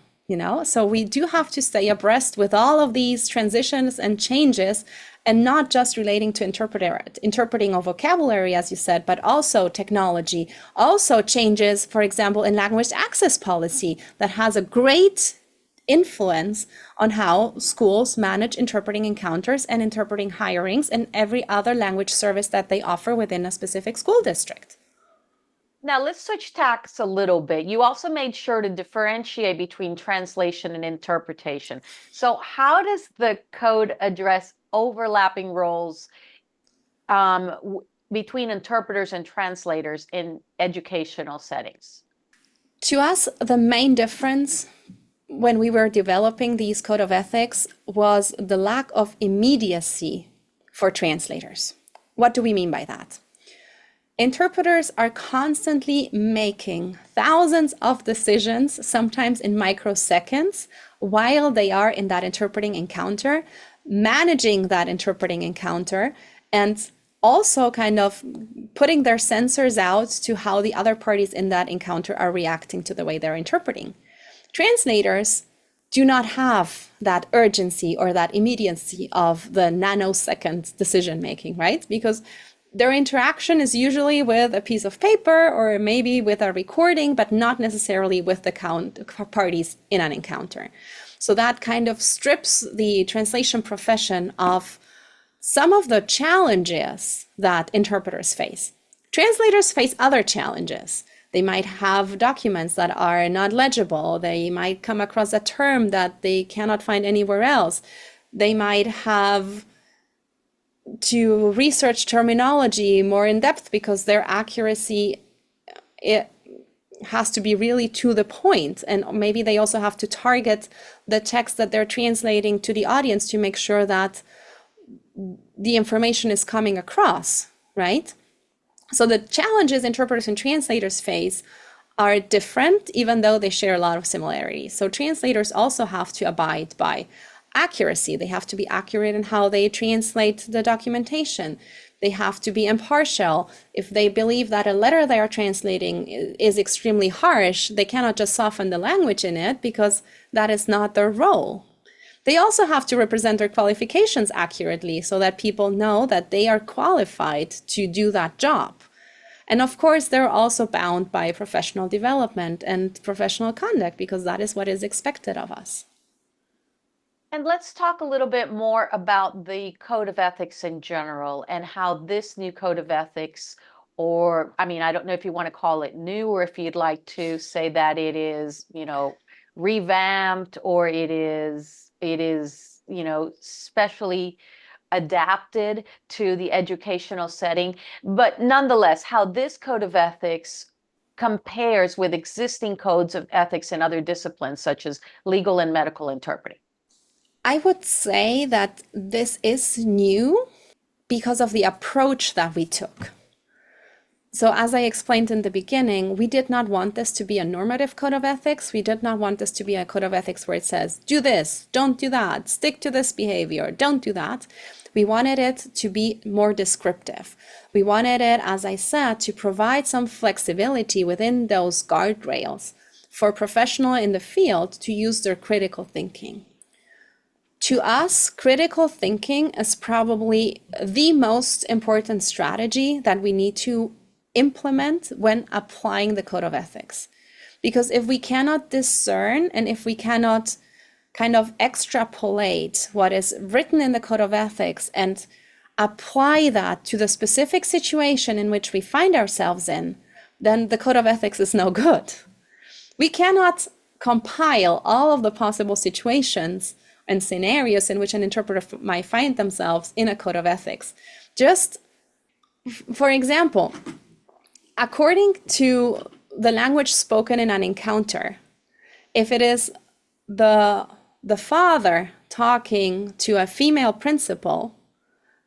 So we do have to stay abreast with all of these transitions and changes, and not just relating to interpreting of vocabulary, as you said, but also technology, also changes, for example, in language access policy that has a great influence on how schools manage interpreting encounters and interpreting hirings and every other language service that they offer within a specific school district. Now let's switch tacks a little bit. You also made sure to differentiate between translation and interpretation. So how does the code address overlapping roles between interpreters and translators in educational settings? To us, the main difference when we were developing these code of ethics was the lack of immediacy for translators. What do we mean by that? Interpreters are constantly making thousands of decisions, sometimes in microseconds, while they are in that interpreting encounter, managing that interpreting encounter, and also kind of putting their sensors out to how the other parties in that encounter are reacting to the way they're interpreting. Translators do not have that urgency or that immediacy of the nanosecond decision making, right? Because their interaction is usually with a piece of paper or maybe with a recording, but not necessarily with the parties in an encounter. So that kind of strips the translation profession of some of the challenges that interpreters face. Translators face other challenges. They might have documents that are not legible. They might come across a term that they cannot find anywhere else. They might have to research terminology more in depth because their accuracy, it has to be really to the point. And maybe they also have to target the text that they're translating to the audience to make sure that the information is coming across, right? So the challenges interpreters and translators face are different, even though they share a lot of similarities. So translators also have to abide by accuracy. They have to be accurate in how they translate the documentation. They have to be impartial. If they believe that a letter they are translating is extremely harsh, they cannot just soften the language in it because that is not their role. They also have to represent their qualifications accurately so that people know that they are qualified to do that job. And of course, they're also bound by professional development and professional conduct because that is what is expected of us. And let's talk a little bit more about the code of ethics in general and how this new code of ethics, or I mean, I don't know if you want to call it new or if you'd like to say that it is, revamped or it is, specially adapted to the educational setting, but nonetheless, how this code of ethics compares with existing codes of ethics in other disciplines, such as legal and medical interpreting. I would say that this is new because of the approach that we took. So as I explained in the beginning, we did not want this to be a normative code of ethics. We did not want this to be a code of ethics where it says, do this, don't do that, stick to this behavior, don't do that. We wanted it to be more descriptive. We wanted it, as I said, to provide some flexibility within those guardrails for professionals in the field to use their critical thinking. To us, critical thinking is probably the most important strategy that we need to implement when applying the code of ethics. Because if we cannot discern and if we cannot kind of extrapolate what is written in the code of ethics and apply that to the specific situation in which we find ourselves in, then the code of ethics is no good. We cannot compile all of the possible situations and scenarios in which an interpreter might find themselves in a code of ethics. Just for example, according to the language spoken in an encounter, if it is the father talking to a female principal,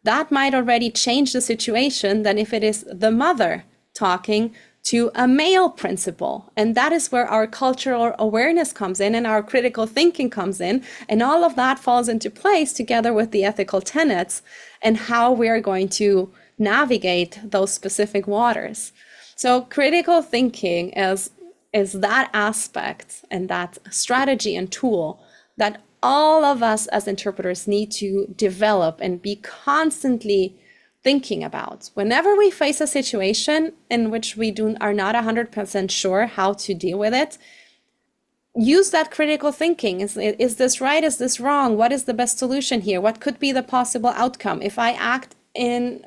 that might already change the situation than if it is the mother talking to a male principal. And that is where our cultural awareness comes in and our critical thinking comes in. And all of that falls into place together with the ethical tenets and how we're going to navigate those specific waters. So critical thinking is that aspect and that strategy and tool that all of us as interpreters need to develop and be constantly thinking about. Whenever we face a situation in which we are not 100% sure how to deal with it, use that critical thinking. Is this right? Is this wrong? What is the best solution here? What could be the possible outcome? If I act in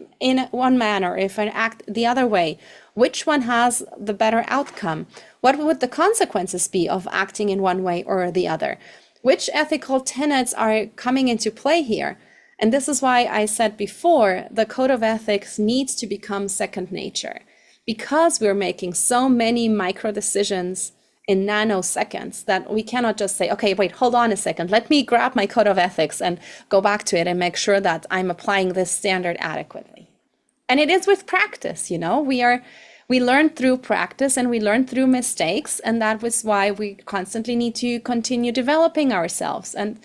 one manner, if I act the other way, which one has the better outcome? What would the consequences be of acting in one way or the other? Which ethical tenets are coming into play here? And this is why I said before, the code of ethics needs to become second nature, because we're making so many micro decisions in nanoseconds that we cannot just say, okay, wait, hold on a second, let me grab my code of ethics and go back to it and make sure that I'm applying this standard adequately. And it is with practice, we learn through practice and we learn through mistakes, and that was why we constantly need to continue developing ourselves. And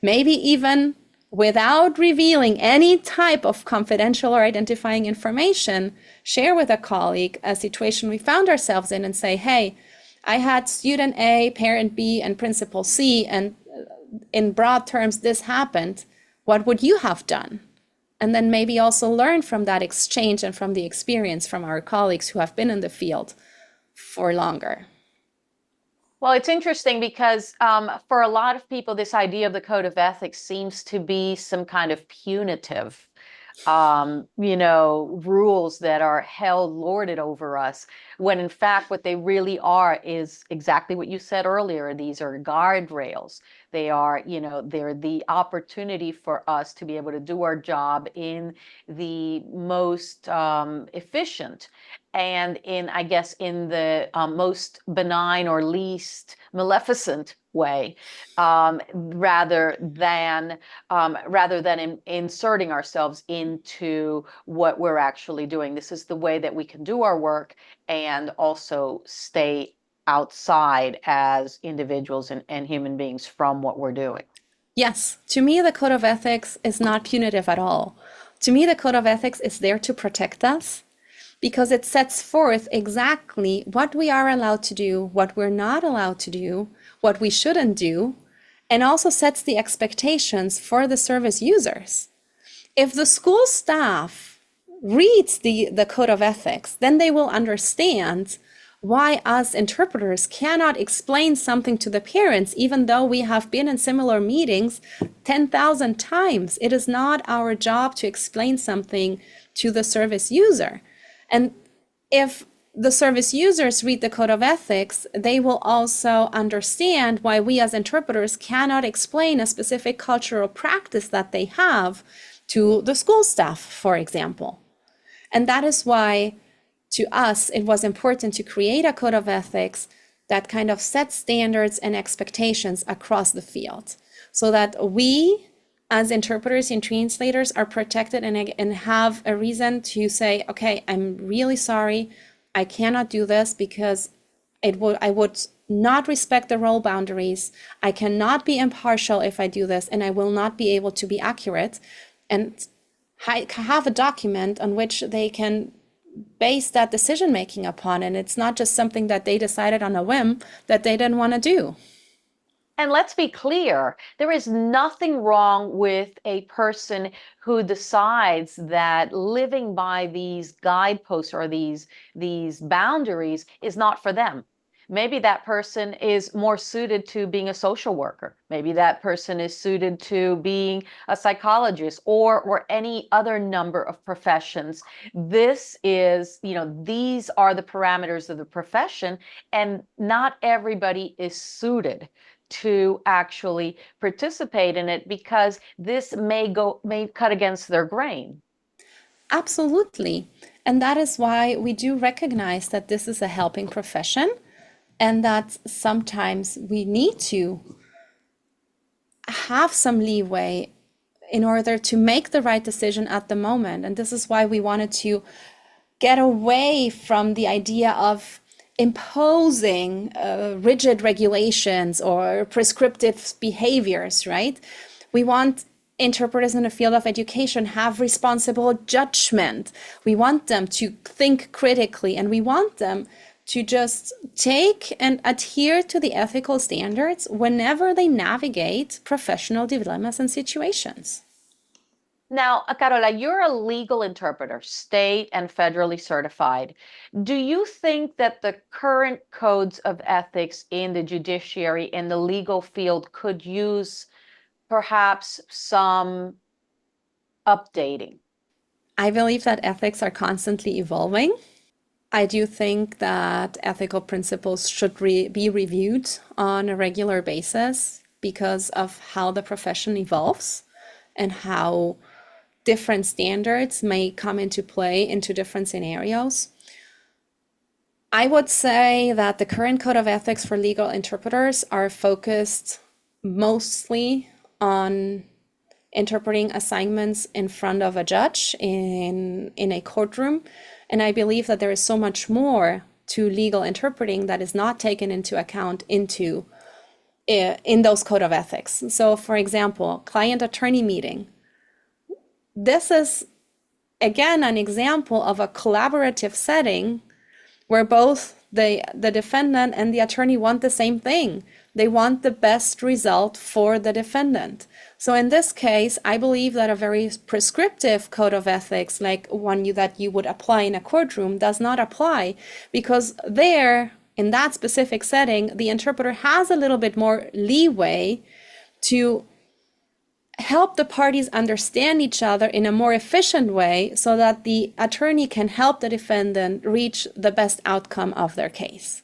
maybe even without revealing any type of confidential or identifying information, share with a colleague a situation we found ourselves in and say, hey, I had student A, parent B, and principal C, and in broad terms, this happened. What would you have done? And then maybe also learn from that exchange and from the experience from our colleagues who have been in the field for longer. Well, it's interesting because for a lot of people, this idea of the code of ethics seems to be some kind of punitive, rules that are held, lorded over us, when in fact, what they really are is exactly what you said earlier. These are guardrails. They are, they're the opportunity for us to be able to do our job in the most efficient and I guess, in the most benign or least maleficent way, rather than inserting ourselves into what we're actually doing. This is the way that we can do our work and also stay outside as individuals and human beings from what we're doing. Yes, to me, the code of ethics is not punitive at all. To me, the code of ethics is there to protect us, because it sets forth exactly what we are allowed to do, what we're not allowed to do, what we shouldn't do, and also sets the expectations for the service users. If the school staff reads the code of ethics, then they will understand why us interpreters cannot explain something to the parents, even though we have been in similar meetings 10,000 times. It is not our job to explain something to the service user. And if the service users read the code of ethics, they will also understand why we as interpreters cannot explain a specific cultural practice that they have to the school staff, for example. And that is why, to us, it was important to create a code of ethics that kind of sets standards and expectations across the field, so that we as interpreters and translators are protected and have a reason to say, okay, I'm really sorry, I cannot do this because I would not respect the role boundaries. I cannot be impartial if I do this, and I will not be able to be accurate, and have a document on which they can base that decision making upon. And it's not just something that they decided on a whim that they didn't want to do. And let's be clear, there is nothing wrong with a person who decides that living by these guideposts or these boundaries is not for them. Maybe that person is more suited to being a social worker. Maybe that person is suited to being a psychologist or any other number of professions. This is, these are the parameters of the profession, and not everybody is suited to actually participate in it because this may cut against their grain. Absolutely. And that is why we do recognize that this is a helping profession, and that sometimes we need to have some leeway in order to make the right decision at the moment. And this is why we wanted to get away from the idea of imposing rigid regulations or prescriptive behaviors, right? We want interpreters in the field of education have responsible judgment. We want them to think critically, and we want them to just take and adhere to the ethical standards whenever they navigate professional dilemmas and situations. Now, Carola, you're a legal interpreter, state and federally certified. Do you think that the current codes of ethics in the judiciary and the legal field could use perhaps some updating? I believe that ethics are constantly evolving. I do think that ethical principles should be reviewed on a regular basis because of how the profession evolves and how different standards may come into play into different scenarios. I would say that the current code of ethics for legal interpreters are focused mostly on interpreting assignments in front of a judge in a courtroom. And I believe that there is so much more to legal interpreting that is not taken into account in those code of ethics. So for example, client-attorney meeting. This is, again, an example of a collaborative setting where both the defendant and the attorney want the same thing. They want the best result for the defendant. So in this case, I believe that a very prescriptive code of ethics, like one that you would apply in a courtroom, does not apply, because there, in that specific setting, the interpreter has a little bit more leeway to help the parties understand each other in a more efficient way so that the attorney can help the defendant reach the best outcome of their case.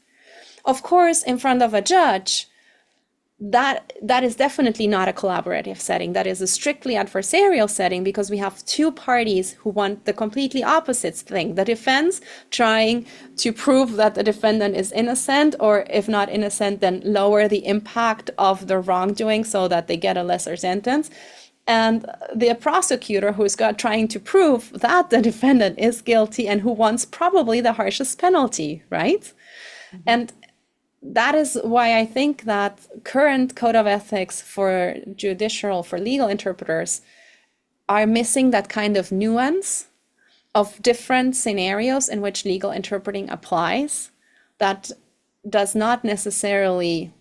Of course, in front of a judge, that is definitely not a collaborative setting. That is a strictly adversarial setting, because we have two parties who want the completely opposite thing. The defense trying to prove that the defendant is innocent, or if not innocent, then lower the impact of the wrongdoing so that they get a lesser sentence. And the prosecutor who's trying to prove that the defendant is guilty and who wants probably the harshest penalty, right? Mm-hmm. And that is why I think that current code of ethics for legal interpreters are missing that kind of nuance of different scenarios in which legal interpreting applies that is not necessarily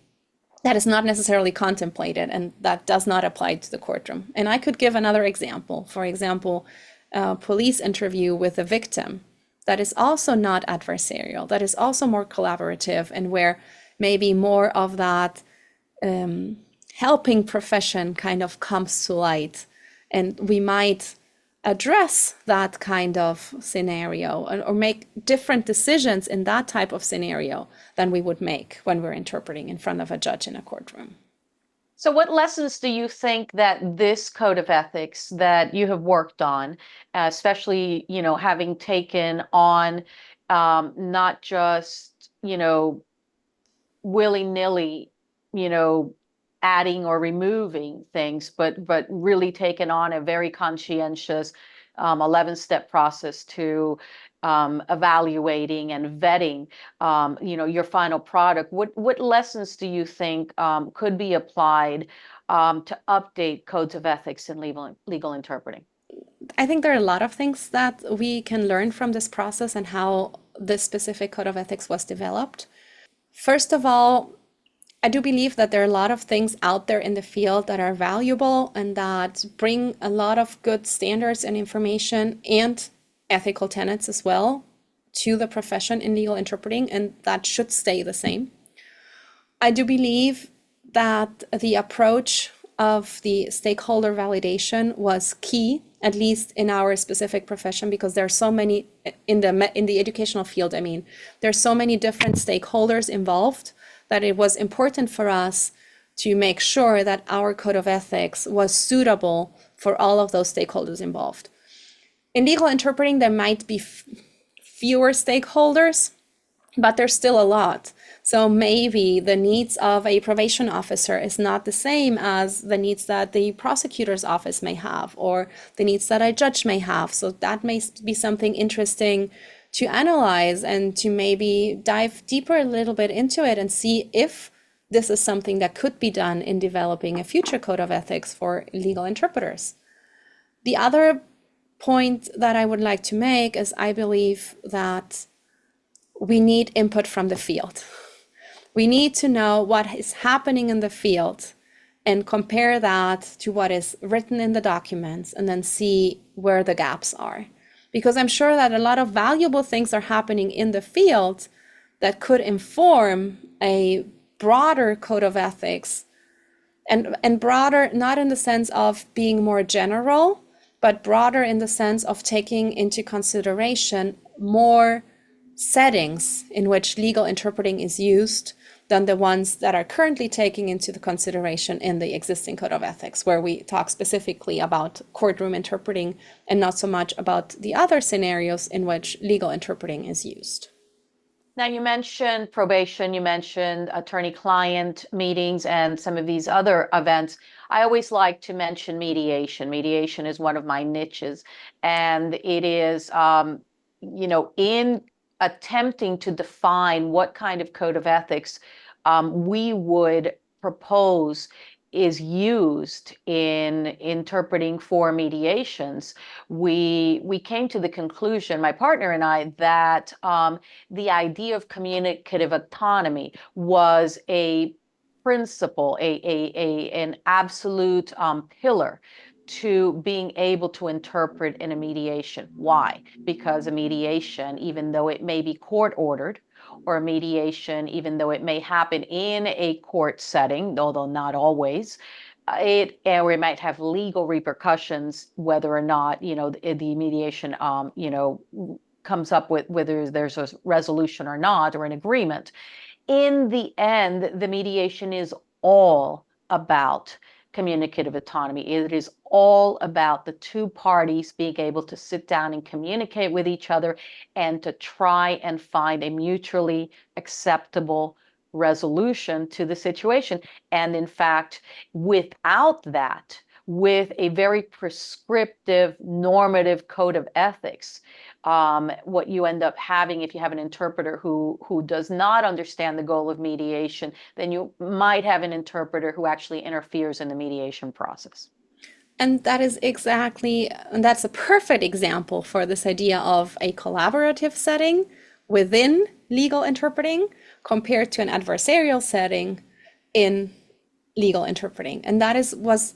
contemplated, and that does not apply to the courtroom. And I could give another example. For example, a police interview with a victim. That is also not adversarial. That is also more collaborative, and where maybe more of that helping profession kind of comes to light. And we might address that kind of scenario or make different decisions in that type of scenario than we would make when we're interpreting in front of a judge in a courtroom. So what lessons do you think that this code of ethics that you have worked on, especially, having taken on not just, willy-nilly, adding or removing things, but really taken on a very conscientious 11-step process to evaluating and vetting, your final product. What lessons do you think could be applied to update codes of ethics in legal interpreting? I think there are a lot of things that we can learn from this process and how this specific code of ethics was developed. First of all, I do believe that there are a lot of things out there in the field that are valuable and that bring a lot of good standards and information and ethical tenets as well to the profession in legal interpreting, and that should stay the same. I do believe that the approach of the stakeholder validation was key, at least in our specific profession, because there are so many in the educational field. There's so many different stakeholders involved that it was important for us to make sure that our code of ethics was suitable for all of those stakeholders involved. In legal interpreting, there might be fewer stakeholders, but there's still a lot. So maybe the needs of a probation officer is not the same as the needs that the prosecutor's office may have, or the needs that a judge may have. So that may be something interesting to analyze and to maybe dive deeper a little bit into it and see if this is something that could be done in developing a future code of ethics for legal interpreters. The other point that I would like to make is I believe that we need input from the field. We need to know what is happening in the field and compare that to what is written in the documents, and then see where the gaps are. Because I'm sure that a lot of valuable things are happening in the field that could inform a broader code of ethics, and broader not in the sense of being more general, but broader in the sense of taking into consideration more settings in which legal interpreting is used than the ones that are currently taking into the consideration in the existing code of ethics, where we talk specifically about courtroom interpreting and not so much about the other scenarios in which legal interpreting is used. Now, you mentioned probation, you mentioned attorney-client meetings and some of these other events. I always like to mention mediation. Mediation is one of my niches, and it is, in attempting to define what kind of code of ethics we would propose is used in interpreting for mediations, we came to the conclusion, my partner and I, that the idea of communicative autonomy was a principle, an absolute pillar to being able to interpret in a mediation. Why? Because a mediation, even though it may be court ordered, or a mediation, even though it may happen in a court setting, although not always, or it might have legal repercussions, whether or not, the mediation, comes up with whether there's a resolution or not, or an agreement. In the end, the mediation is all about communicative autonomy. It is all about the two parties being able to sit down and communicate with each other and to try and find a mutually acceptable resolution to the situation. And in fact, without that, with a very prescriptive, normative code of ethics, what you end up having, if you have an interpreter who does not understand the goal of mediation, then you might have an interpreter who actually interferes in the mediation process. And that's a perfect example for this idea of a collaborative setting within legal interpreting compared to an adversarial setting in legal interpreting. And that was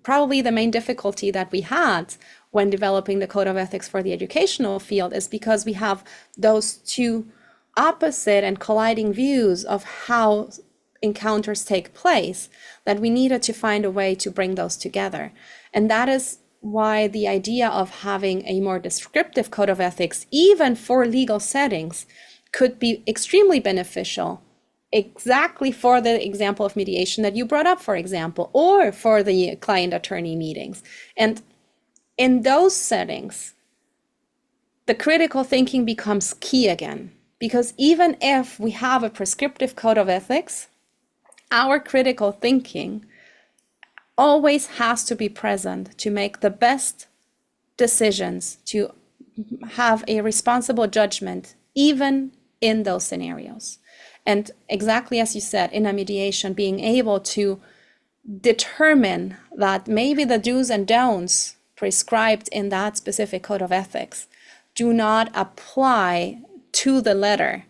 probably the main difficulty that we had when developing the code of ethics for the educational field, is because we have those two opposite and colliding views of how encounters take place, that we needed to find a way to bring those together. And that is why the idea of having a more descriptive code of ethics, even for legal settings, could be extremely beneficial, exactly for the example of mediation that you brought up, for example, or for the client-attorney meetings. And in those settings, the critical thinking becomes key again, because even if we have a prescriptive code of ethics, our critical thinking always has to be present to make the best decisions, to have a responsible judgment, even in those scenarios. And exactly as you said, in a mediation, being able to determine that maybe the do's and don'ts prescribed in that specific code of ethics do not apply to the letter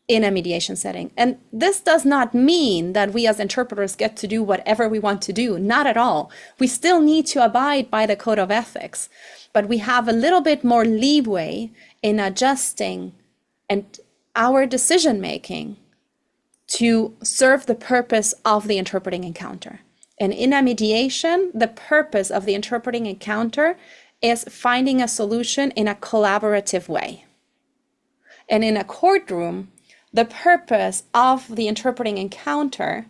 in a mediation setting. And this does not mean that we as interpreters get to do whatever we want to do, not at all. We still need to abide by the code of ethics, but we have a little bit more leeway in adjusting and our decision making to serve the purpose of the interpreting encounter. And in a mediation, the purpose of the interpreting encounter is finding a solution in a collaborative way. And in a courtroom, the purpose of the interpreting encounter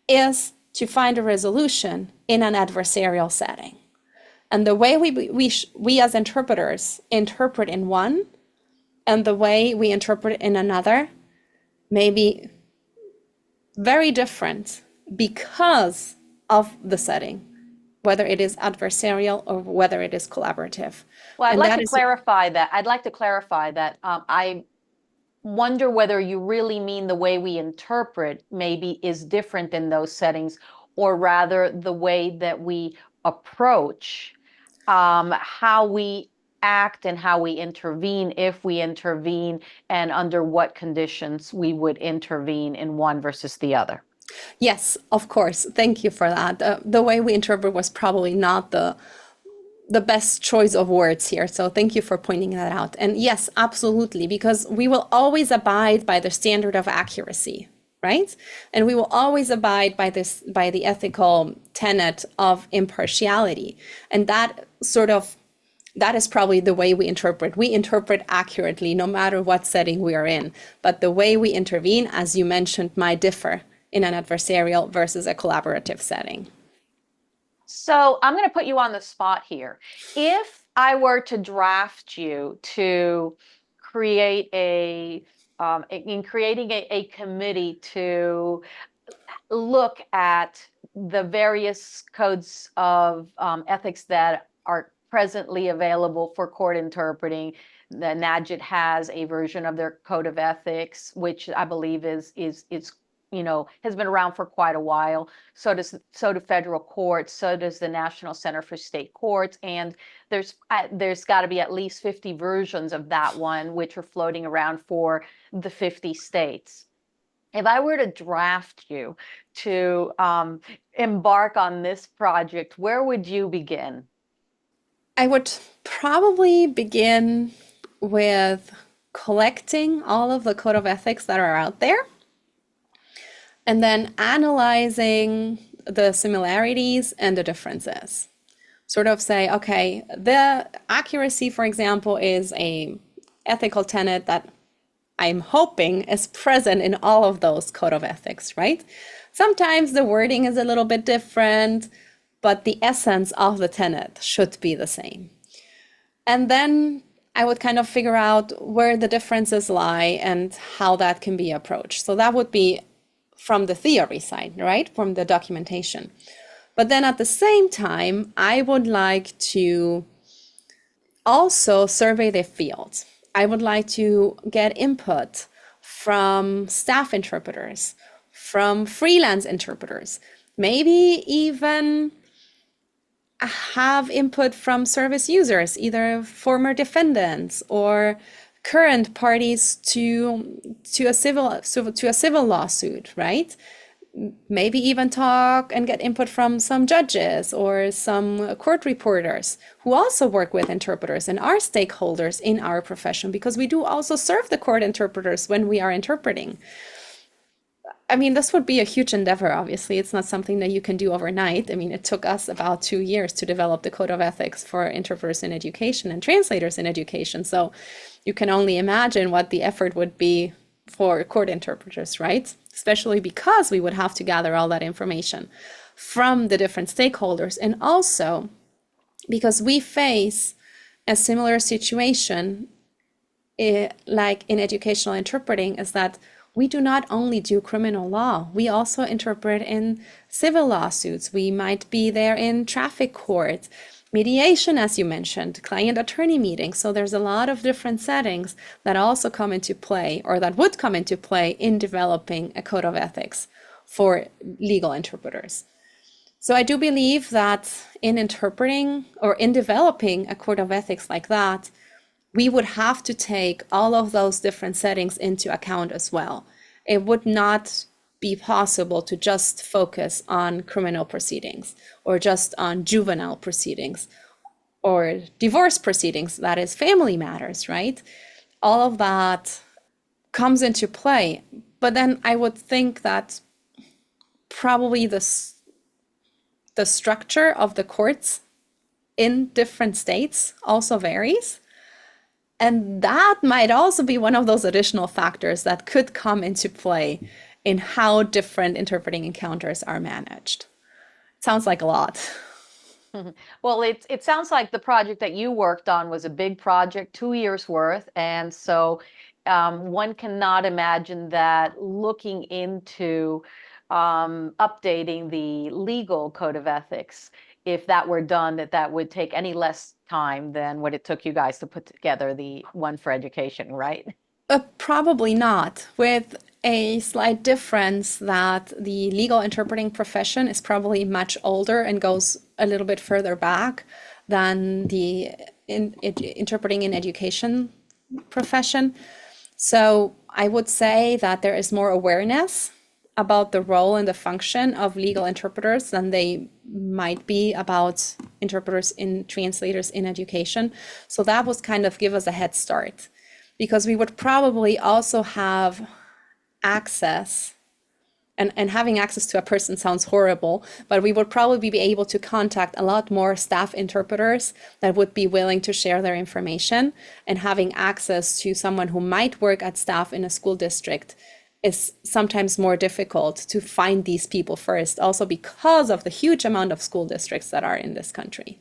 is to find a resolution in an adversarial setting. And the way we as interpreters interpret in one and the way we interpret in another may be very different because of the setting, whether it is adversarial or whether it is collaborative. Well, I'd like to clarify that. I wonder whether you really mean the way we interpret maybe is different in those settings, or rather the way that we approach how we act and how we intervene, if we intervene, and under what conditions we would intervene in one versus the other. Yes, of course. Thank you for that. The way we interpret was probably not the best choice of words here. So thank you for pointing that out. And yes, absolutely, because we will always abide by the standard of accuracy, right? And we will always abide by the ethical tenet of impartiality. And that sort of that is probably the way we interpret. We interpret accurately no matter what setting we are in. But the way we intervene, as you mentioned, might differ in an adversarial versus a collaborative setting. So I'm going to put you on the spot here. If I were to draft you to create in creating a committee to look at the various codes of ethics that are presently available for court interpreting. The NAJIT has a version of their code of ethics, which I believe is has been around for quite a while. So do federal courts. So does the National Center for State Courts. And there's got to be at least 50 versions of that one, which are floating around for the 50 states. If I were to draft you to embark on this project, where would you begin? I would probably begin with collecting all of the code of ethics that are out there, and then analyzing the similarities and the differences. Sort of say, okay, the accuracy, for example, is a ethical tenet that I'm hoping is present in all of those code of ethics, right? Sometimes the wording is a little bit different, but the essence of the tenet should be the same. And then I would kind of figure out where the differences lie and how that can be approached. So that would be from the theory side, right? From the documentation. But then at the same time, I would like to also survey the field. I would like to get input from staff interpreters, from freelance interpreters, maybe even have input from service users, either former defendants or current parties to a civil lawsuit, right? Maybe even talk and get input from some judges or some court reporters who also work with interpreters and are stakeholders in our profession, because we do also serve the court interpreters when we are interpreting. I mean, this would be a huge endeavor, obviously. It's not something that you can do overnight. I mean, it took us about 2 years to develop the code of ethics for interpreters in education and translators in education. So you can only imagine what the effort would be for court interpreters, right? Especially because we would have to gather all that information from the different stakeholders. And also because we face a similar situation like in educational interpreting, is that we do not only do criminal law, we also interpret in civil lawsuits. We might be there in traffic court, mediation, as you mentioned, client attorney meetings. So there's a lot of different settings that also come into play, or that would come into play in developing a code of ethics for legal interpreters. So I do believe that in interpreting or in developing a code of ethics like that, we would have to take all of those different settings into account as well. It would not be possible to just focus on criminal proceedings or just on juvenile proceedings or divorce proceedings, that is family matters, right? All of that comes into play. But then I would think that probably the structure of the courts in different states also varies. And that might also be one of those additional factors that could come into play in how different interpreting encounters are managed. It sounds like a lot. Well, it sounds like the project that you worked on was a big project, 2 years worth. And so one cannot imagine that looking into updating the legal code of ethics, if that were done, that would take any less time than what it took you guys to put together the one for education, right? Probably not, with a slight difference that the legal interpreting profession is probably much older and goes a little bit further back than the interpreting in education profession. So I would say that there is more awareness about the role and the function of legal interpreters than they might be about interpreters and translators in education. So that would kind of give us a head start, because we would probably also have access and having access to a person sounds horrible, but we would probably be able to contact a lot more staff interpreters that would be willing to share their information. And having access to someone who might work at staff in a school district is sometimes more difficult to find these people first, also because of the huge amount of school districts that are in this country.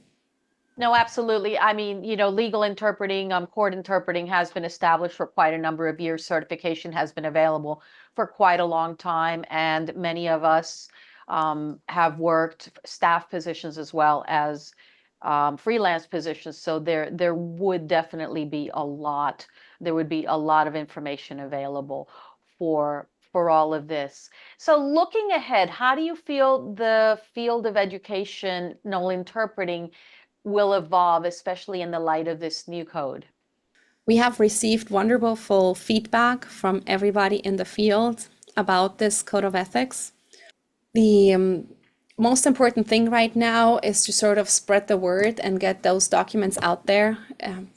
No, absolutely. I mean, legal interpreting, court interpreting has been established for quite a number of years. Certification has been available for quite a long time, and many of us have worked staff positions as well as freelance positions. So there would definitely be there would be a lot of information available for all of this. So looking ahead, how do you feel the field of educational interpreting will evolve, especially in the light of this new code? We have received wonderful feedback from everybody in the field about this code of ethics. The most important thing right now is to sort of spread the word and get those documents out there,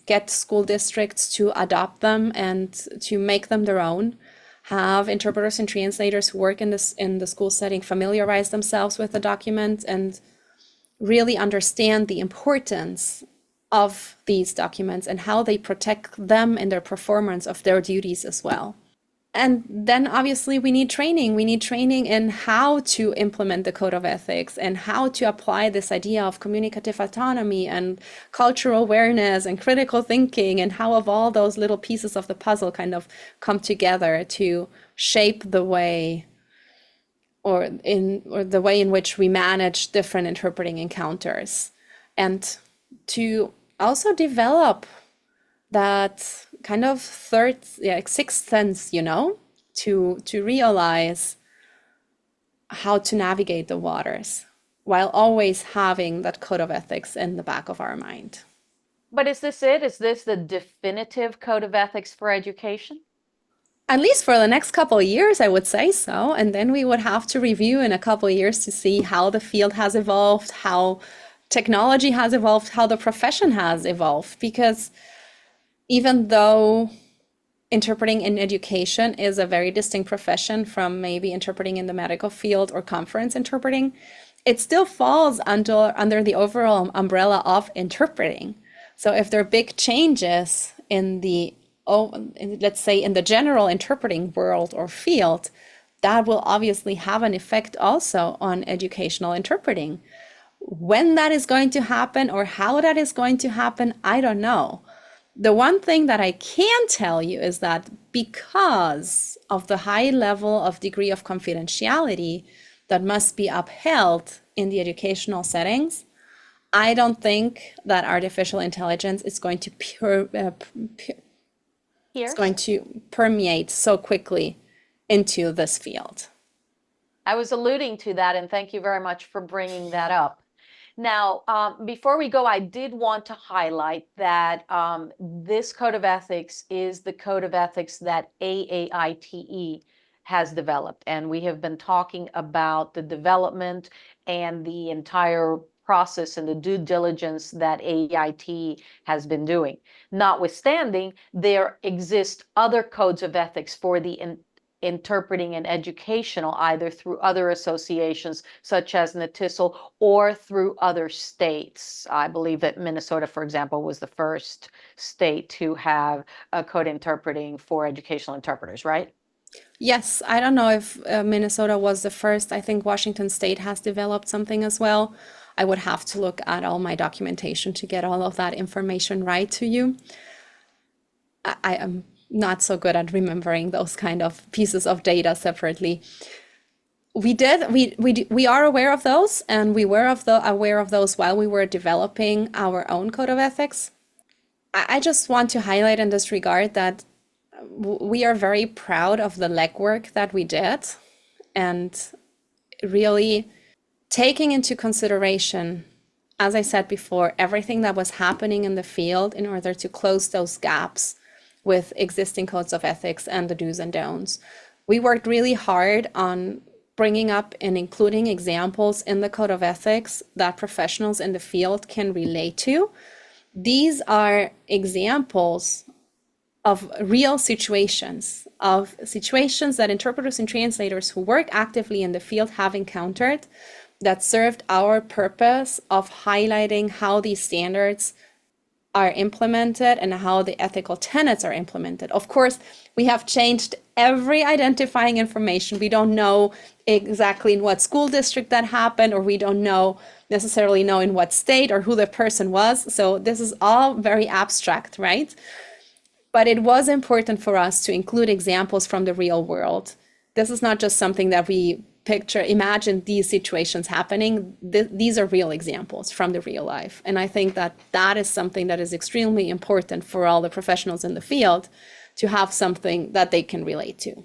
get school districts to adopt them and to make them their own. Have interpreters and translators who work in the school setting familiarize themselves with the document and really understand the importance of these documents and how they protect them in their performance of their duties as well. And then obviously we need training. We need training in how to implement the code of ethics and how to apply this idea of communicative autonomy and cultural awareness and critical thinking, and how of all those little pieces of the puzzle kind of come together to shape the way or the way in which we manage different interpreting encounters, and to also develop that kind of sixth sense, to realize how to navigate the waters while always having that code of ethics in the back of our mind. But is this it? Is this the definitive code of ethics for education? At least for the next couple of years, I would say so. And then we would have to review in a couple of years to see how the field has evolved, how technology has evolved, how the profession has evolved. Because even though interpreting in education is a very distinct profession from maybe interpreting in the medical field or conference interpreting, it still falls under the overall umbrella of interpreting. So if there are big changes let's say in the general interpreting world or field, that will obviously have an effect also on educational interpreting. When that is going to happen or how that is going to happen, I don't know. The one thing that I can tell you is that because of the high level of degree of confidentiality that must be upheld in the educational settings, I don't think that artificial intelligence is going to permeate so quickly into this field. I was alluding to that, and thank you very much for bringing that up. Now, before we go, I did want to highlight that this code of ethics is the code of ethics that AAITE has developed. And we have been talking about the development and the entire process and the due diligence that AAITE has been doing. Notwithstanding, there exist other codes of ethics for the interpreting and educational, either through other associations such as NATISL or through other states. I believe that Minnesota, for example, was the first state to have a code interpreting for educational interpreters, right? Yes, I don't know if Minnesota was the first. I think Washington State has developed something as well. I would have to look at all my documentation to get all of that information right to you. I am not so good at remembering those kind of pieces of data separately. We are aware of those, and we were aware of those while we were developing our own code of ethics. I just want to highlight in this regard that we are very proud of the legwork that we did, and really taking into consideration, as I said before, everything that was happening in the field in order to close those gaps with existing codes of ethics and the do's and don'ts. We worked really hard on bringing up and including examples in the code of ethics that professionals in the field can relate to. These are examples of real situations, that interpreters and translators who work actively in the field have encountered that served our purpose of highlighting how these standards are implemented and how the ethical tenets are implemented. Of course, we have changed every identifying information. We don't know exactly in what school district that happened, or we don't necessarily know in what state or who the person was. So this is all very abstract, right? But it was important for us to include examples from the real world. This is not just something that we imagine these situations happening. These are real examples from the real life. And I think that that is something that is extremely important for all the professionals in the field to have something that they can relate to.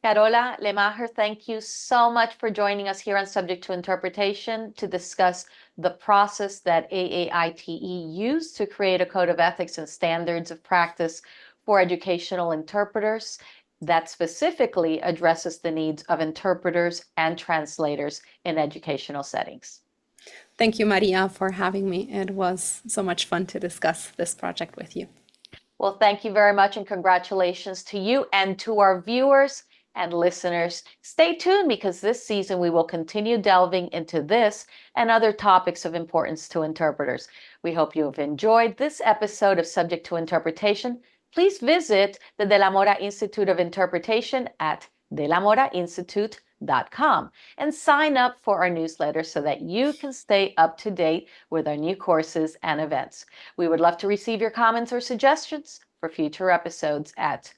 Carola Lehmacher, thank you so much for joining us here on Subject to Interpretation to discuss the process that AAITE used to create a code of ethics and standards of practice for educational interpreters that specifically addresses the needs of interpreters and translators in educational settings. Thank you, Maria, for having me. It was so much fun to discuss this project with you. Well, thank you very much, and congratulations to you and to our viewers and listeners. Stay tuned, because this season we will continue delving into this and other topics of importance to interpreters. We hope you have enjoyed this episode of Subject to Interpretation. Please visit the De la Mora Institute of Interpretation at delamorainstitute.com and sign up for our newsletter so that you can stay up to date with our new courses and events. We would love to receive your comments or suggestions for future episodes at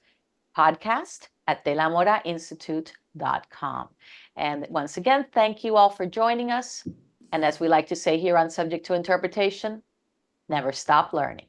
podcast@delamorainstitute.com. And once again, thank you all for joining us. And as we like to say here on Subject to Interpretation, never stop learning.